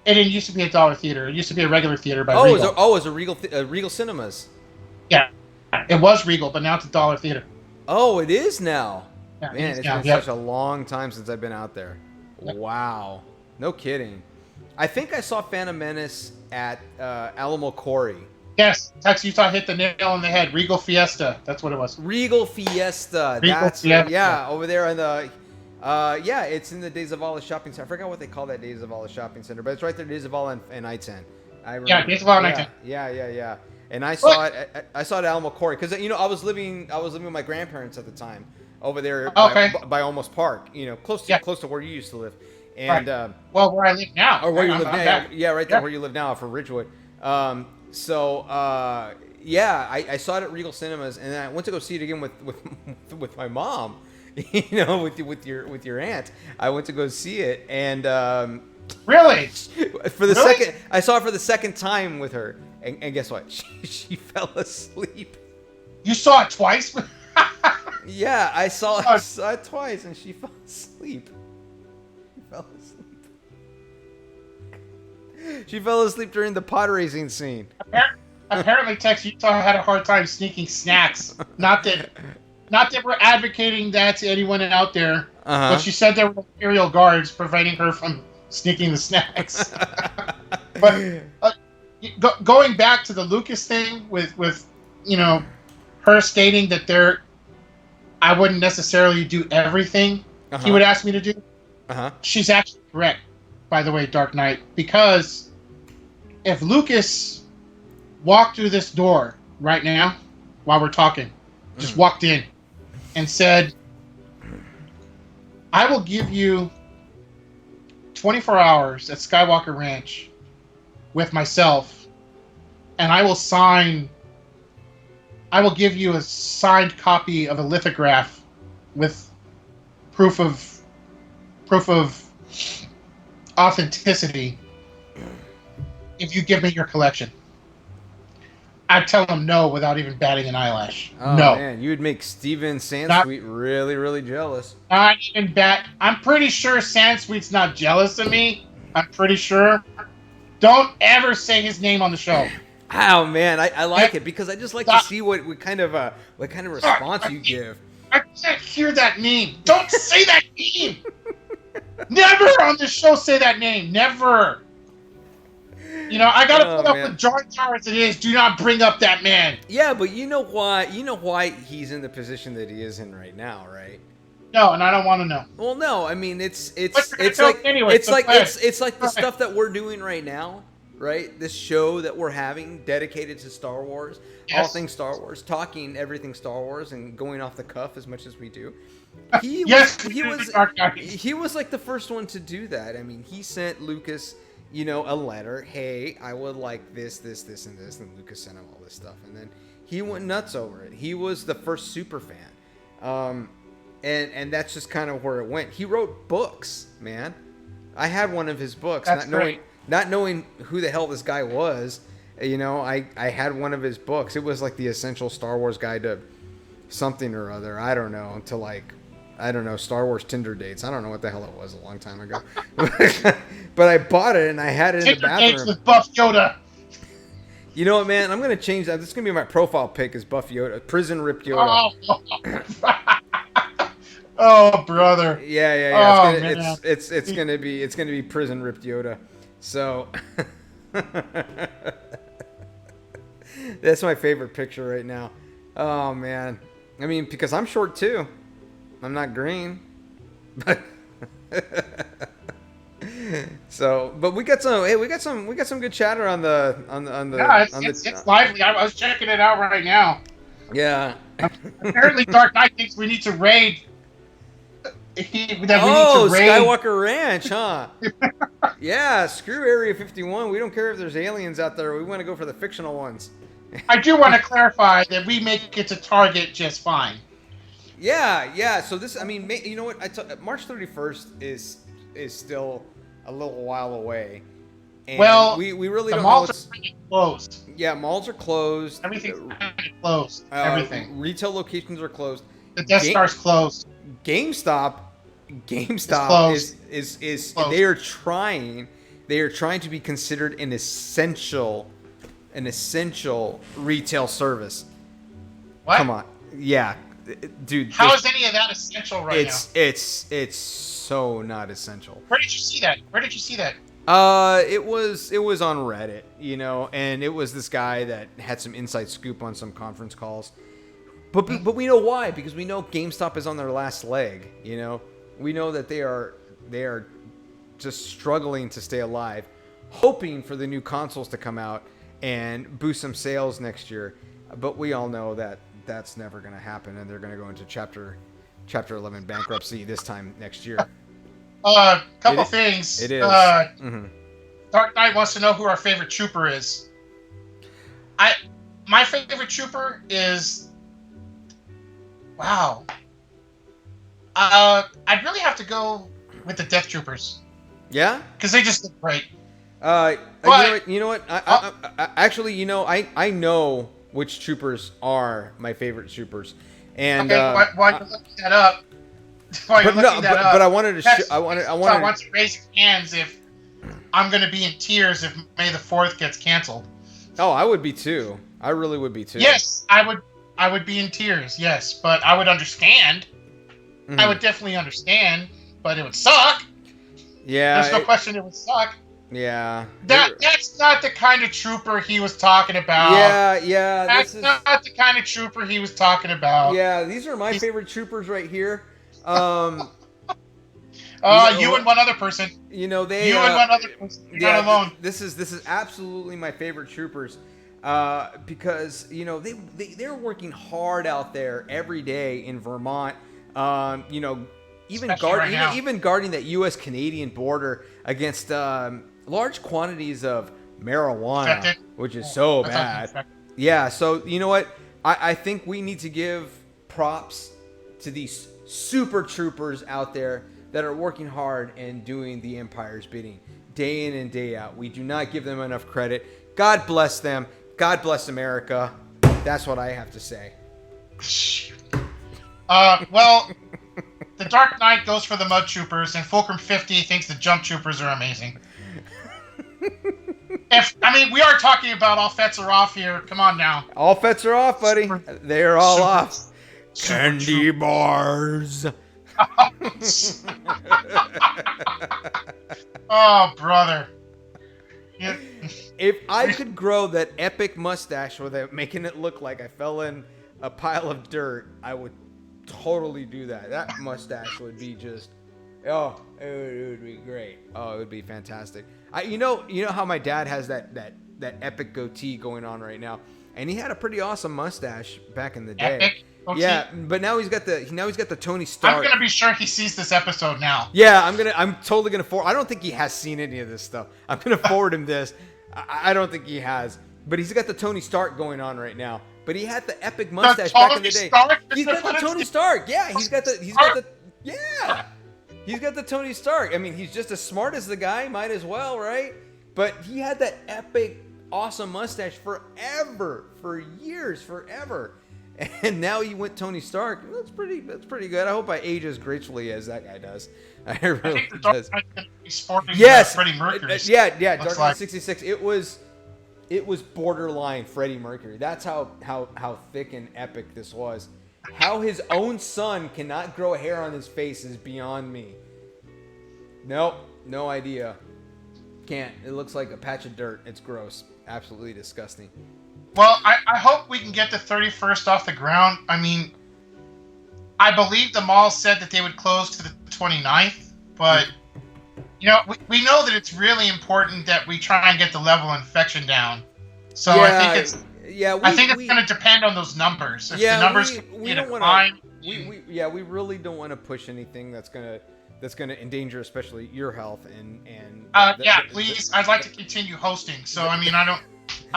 It didn't used to be a dollar theater. It used to be a regular theater by Oh, Regal. it's a Regal Cinemas. Yeah. It was Regal, but now it's a dollar theater. Oh, it is now. Yeah, Man, it's been such a long time since I've been out there. Yep. Wow. No kidding. I think I saw Phantom Menace at Alamo Quarry. Yes, Tex Utah hit the nail on the head. Regal Fiesta. That's what it was. Regal Fiesta. Regal That's Fiesta. Yeah, over there in the it's in the Days of Allah shopping center. I forgot what they call that Days of Allah shopping center, but it's right there, Days of Allah and I-10. Yeah, Days of Allah and I-10. Yeah. And I saw it. I saw it at Alamo Quarry because I was living with my grandparents at the time over there by Almost Park. Close to where you used to live. And well, where I live now, or where you live I'm now, back. yeah, right there where you live now, for Ridgewood. Yeah, I saw it at Regal Cinemas, and then I went to go see it again with my mom. You know, with your aunt. I went to go see it, and Really? for the second, I saw it for the second time with her, and guess what? She fell asleep. You saw it twice? Yeah, I saw it twice, and she fell asleep. She fell asleep during the pod racing scene. Apparently, Tex Utah had a hard time sneaking snacks. Not that we're advocating that to anyone out there, but she said there were Imperial guards preventing her from sneaking the snacks. But going back to the Lucas thing with her stating that I wouldn't necessarily do everything he would ask me to do. She's actually correct, by the way, Dark Knight, because if Lucas walked through this door right now while we're talking, just walked in and said, I will give you 24 hours at Skywalker Ranch with myself, and I will give you a signed copy of a lithograph with proof of authenticity if you give me your collection. I'd tell him no without even batting an eyelash. Oh, no. Man, you would make Steven Sansweet really, really jealous. Not even bat. I'm pretty sure Sansweet's not jealous of me. I'm pretty sure. Don't ever say his name on the show. Oh man, I like it because I just like to see what kind of response you give. I can't hear that name. Don't say that name. Never on this show say that name. Never. I gotta put up with Jar Jar as it is. Do not bring up that man. Yeah, but you know why? You know why he's in the position that he is in right now, right? No, and I don't want to know. Well, no, I mean it's like the stuff that we're doing right now, right? This show that we're having dedicated to Star Wars, all things Star Wars, talking everything Star Wars and going off the cuff as much as we do. He was like the first one to do that. I mean, he sent Lucas, a letter. Hey, I would like this, and this, and Lucas sent him all this stuff, and then he went nuts over it. He was the first super fan, and that's just kind of where it went. He wrote books, man. I had one of his books, not knowing who the hell this guy was. I had one of his books. It was like the Essential Star Wars Guide to something or other. I don't know, Star Wars Tinder dates. I don't know what the hell it was a long time ago. But I bought it and I had it in the bathroom. Dates with Buff Yoda. You know what, man? I'm going to change that. This is going to be my profile pic is Buff Yoda. Prison Rip Yoda. Oh, brother. Yeah. It's going to be Prison Ripped Yoda. So that's my favorite picture right now. Oh, man. I mean, because I'm short too. I'm not green, but but we got some good chatter on the. Yeah, it's lively. I was checking it out right now. Yeah. Apparently, Dark Knight thinks we need to raid. Skywalker Ranch, huh? Yeah, screw Area 51. We don't care if there's aliens out there. We want to go for the fictional ones. I do want to clarify that we make it to Target just fine. Yeah. So this, I mean, you know what? March 31st is still a little while away. And we really don't know. Malls are closed. Yeah, malls are closed. Everything's closed. Everything. Retail locations are closed. The Death Star's closed. GameStop is closed. They are trying to be considered an essential retail service. What? Come on. Yeah. Dude, how is any of that essential now? It's so not essential. Where did you see that? It was on Reddit, and it was this guy that had some inside scoop on some conference calls. But we know why, because we know GameStop is on their last leg. We know that they are just struggling to stay alive, hoping for the new consoles to come out and boost some sales next year. But we all know that that's never going to happen, and they're going to go into Chapter 11 bankruptcy this time next year. Couple things. It is. Mm-hmm. Dark Knight wants to know who our favorite trooper is. My favorite trooper is. Wow. I'd really have to go with the Death Troopers. Yeah? Because they just look great. You know what? I know which troopers are my favorite troopers. And okay, while you're looking that up, but I wanted to. I want to raise your hands if I'm going to be in tears if May the 4th gets canceled. Oh, I would be too. I really would be too. Yes, I would be in tears. Yes, but I would understand. Mm-hmm. I would definitely understand, but it would suck. Yeah, there's no question it would suck. Yeah, that's not the kind of trooper he was talking about. Yeah. That's not the kind of trooper he was talking about. Yeah, these are my favorite troopers right here. You and one other person. And one other person. You're not alone. This is absolutely my favorite troopers, because they're working hard out there every day in Vermont. Even guarding that U.S.-Canadian border against large quantities of marijuana, which is so bad. Yeah, so you know what? I think we need to give props to these super troopers out there that are working hard and doing the Empire's bidding day in and day out. We do not give them enough credit. God bless them. God bless America. That's what I have to say. Well, the Dark Knight goes for the Mud Troopers, and Fulcrum 50 thinks the Jump Troopers are amazing. We are talking about all Fetts Are Off here. Come on now. All Fetts are off, buddy. They're all off. Candy bars. Oh, brother. Yeah. If I could grow that epic mustache without making it look like I fell in a pile of dirt, I would totally do that. That mustache would be just, it would be great. Oh, it would be fantastic. You know how my dad has that epic goatee going on right now, and he had a pretty awesome mustache back in the day. Epic goatee? Yeah, but now he's got the Tony Stark. I'm gonna be sure he sees this episode now. Yeah, I'm totally gonna forward. I don't think he has seen any of this stuff. I'm gonna forward him this. I don't think he has, but he's got the Tony Stark going on right now. But he had the epic mustache back in the day. He's got the Tony Stark. Yeah, he's got the Tony Stark. I mean, he's just as smart as the guy. Might as well, right? But he had that epic, awesome mustache forever, for years, forever. And now he went Tony Stark. That's pretty good. I hope I age as gracefully as that guy does. I really think the does. Dark Knight's gonna be sporting Freddie Mercury. Yeah. Dark Knight 66. It was borderline Freddie Mercury. That's how thick and epic this was. How his own son cannot grow hair on his face is beyond me. Nope, no idea. Can't. It looks like a patch of dirt. It's gross. Absolutely disgusting. Well, I hope we can get the 31st off the ground. I mean, I believe the mall said that they would close to the 29th, but we know that it's really important that we try and get the level of infection down. So I think it's going to depend on those numbers. If the numbers we really don't want to push anything that's going to endanger, especially your health and. Please. I'd like to continue hosting. So I'm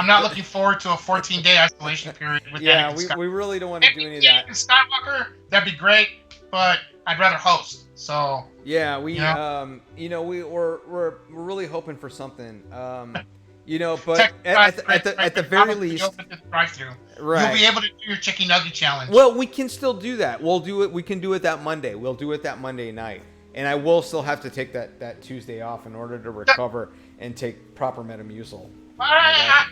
not looking forward to a 14-day isolation period with Anakin we really don't want to do any of that. Skywalker, that'd be great, but I'd rather host. So yeah, we're really hoping for something. But at the very least, right, you'll be able to do your chicken nugget challenge. Well, we can still do that. We'll do it. We can do it that Monday. We'll do it that Monday night, and I will still have to take that Tuesday off in order to recover and take proper Metamucil. I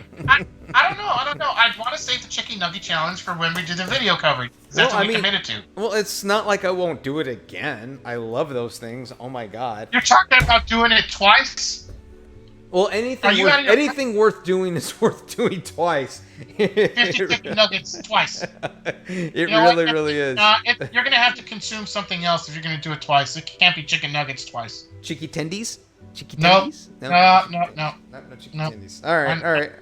don't know. I'd want to save the chicken nugget challenge for when we do the video coverage. That's what we committed to. Well, it's not like I won't do it again. I love those things. Oh my god. You're talking about doing it twice? Well, anything worth doing is worth doing twice. 50 chicken nuggets twice. It really is. You're going to have to consume something else if you're going to do it twice. It can't be chicken nuggets twice. Chicky tendies? Chicky No. No chicky tendies. All right.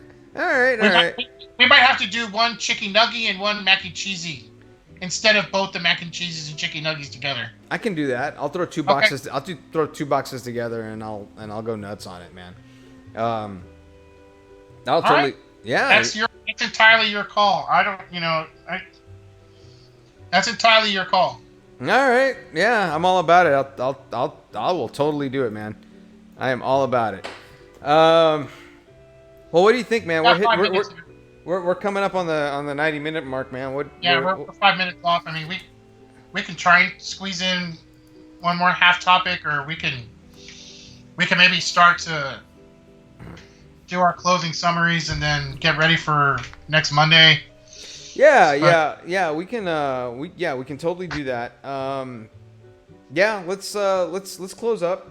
We might have to do one chicken nugget and one mac and cheesy. instead of both the mac and cheeses and chicken nuggets together. I can do that. I'll throw two boxes. Throw 2 boxes together, and I'll go nuts on it, man. I'll totally. Right. Yeah. That's entirely your call. I don't. That's entirely your call. All right. Yeah, I'm all about it. I will totally do it, man. I am all about it. Well, what do you think, man? We're coming up on the 90-minute mark, man. We're 5 minutes off. I mean, we can try and squeeze in one more half topic, or we can maybe start to do our closing summaries and then get ready for next Monday. Yeah. We can totally do that. Let's close up.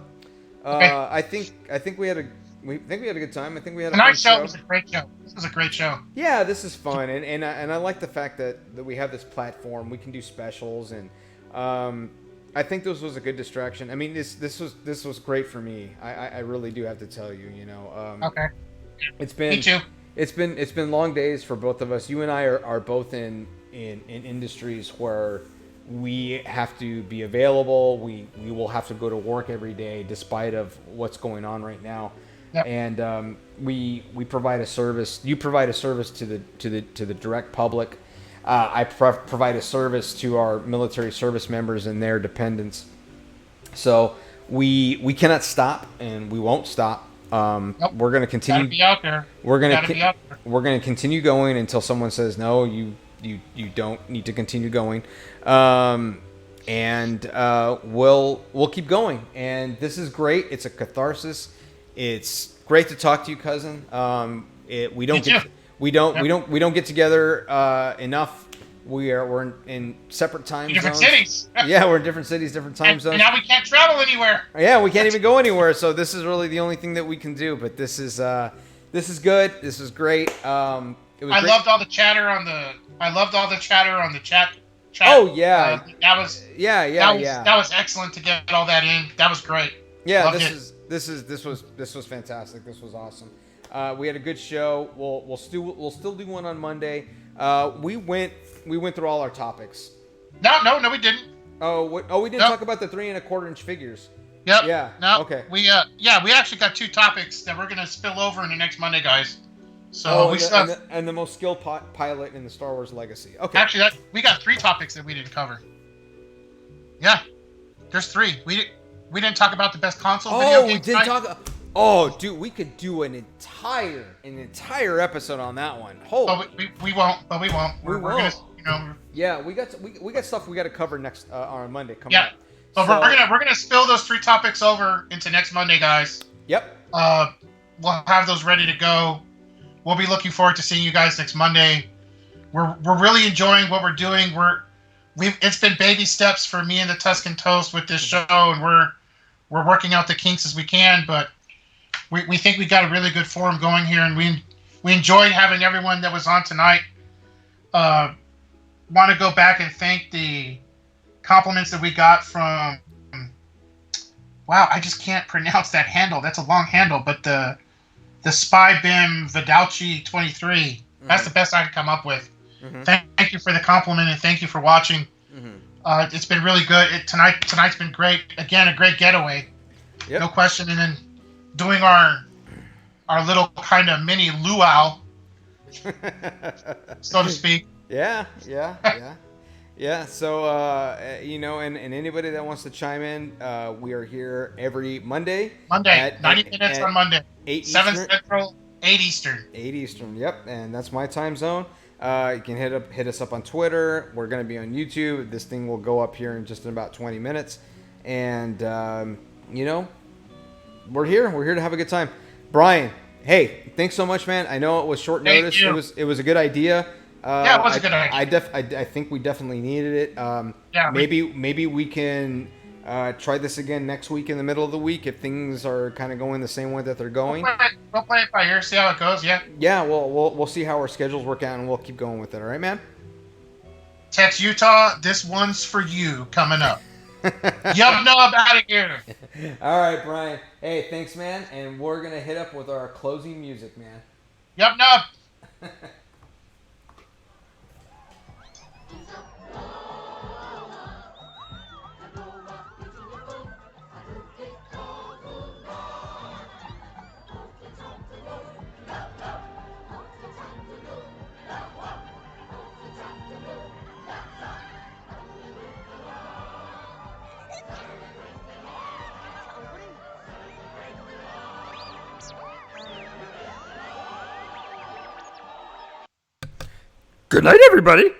Okay. I think we had a good time. I think we had tonight's show was a great show. This was a great show. Yeah, this is fun, and I like the fact that we have this platform. We can do specials, and I think this was a good distraction. I mean, this was great for me. I really do have to tell you. Okay. It's been me too. It's been long days for both of us. You and I are both in industries where we have to be available. We will have to go to work every day, despite of what's going on right now. Yep. And we provide a service. You provide a service to the direct public. I provide a service to our military service members and their dependents. So we cannot stop, and we won't stop. Nope. We're going to continue. Gotta be out there. We're going to continue going until someone says no. You don't need to continue going. We'll keep going. And this is great. It's a catharsis. It's great to talk to you, cousin. We don't get together enough. We're in separate time zones. Different cities. Yeah, we're in different cities, different time zones. And now we can't travel anywhere. Yeah, we can't even go anywhere. So this is really the only thing that we can do. But this is good. This is great. I loved all the chatter on the chat. Oh yeah. That was excellent to get all that in. That was great. Yeah, Loved this was fantastic. This was awesome. We had a good show. We'll still do one on Monday. We went through all our topics. No, we didn't. We didn't talk about the 3 1/4 inch figures. Yep. Yeah. No. Okay. We actually got 2 topics that we're gonna spill over in the next Monday, guys. So and the most skilled pilot in the Star Wars legacy. Okay. Actually, we got 3 topics that we didn't cover. Yeah, there's 3. We didn't talk about the best console video game. We didn't talk. Oh, dude, we could do an entire episode on that one. But we won't. We're gonna, Yeah, we got stuff we got to cover next on Monday. Up. So we're gonna spill those 3 topics over into next Monday, guys. Yep. We'll have those ready to go. We'll be looking forward to seeing you guys next Monday. We're really enjoying what we're doing. It's been baby steps for me and the Tuscan Toast with this show, and we're working out the kinks as we can, but we think we got a really good forum going here, and we enjoyed having everyone that was on tonight. Want to go back and thank the compliments that we got from. Wow, I just can't pronounce that handle. That's a long handle, but the Spy Bim Vidalchi 23. That's the best I could come up with. Mm-hmm. Thank you for the compliment, and thank you for watching. Mm-hmm. It's been really good. Tonight's been great. Again, a great getaway. Yep. No question. And then doing our little kind of mini luau, so to speak. Yeah. So, and anybody that wants to chime in, we are here every Monday. 90 minutes on Monday. 7 Central, 8 Eastern. 8 Eastern, yep. And that's my time zone. You can hit us up on Twitter. We're going to be on YouTube. This thing will go up here in just about 20 minutes. And, we're here. We're here to have a good time. Brian, hey, thanks so much, man. I know it was short notice. It was a good idea. It was a good idea. I think we definitely needed it. Maybe we can try this again next week in the middle of the week if things are kind of going the same way that they're going. We'll play it by ear, see how it goes. Yeah. Yeah, we'll see how our schedules work out, and we'll keep going with it. All right, man. Tex Utah, this one's for you coming up. Yub nub out of here. All right, Brian. Hey, thanks, man. And we're gonna hit up with our closing music, man. Yub nub. Good night, everybody.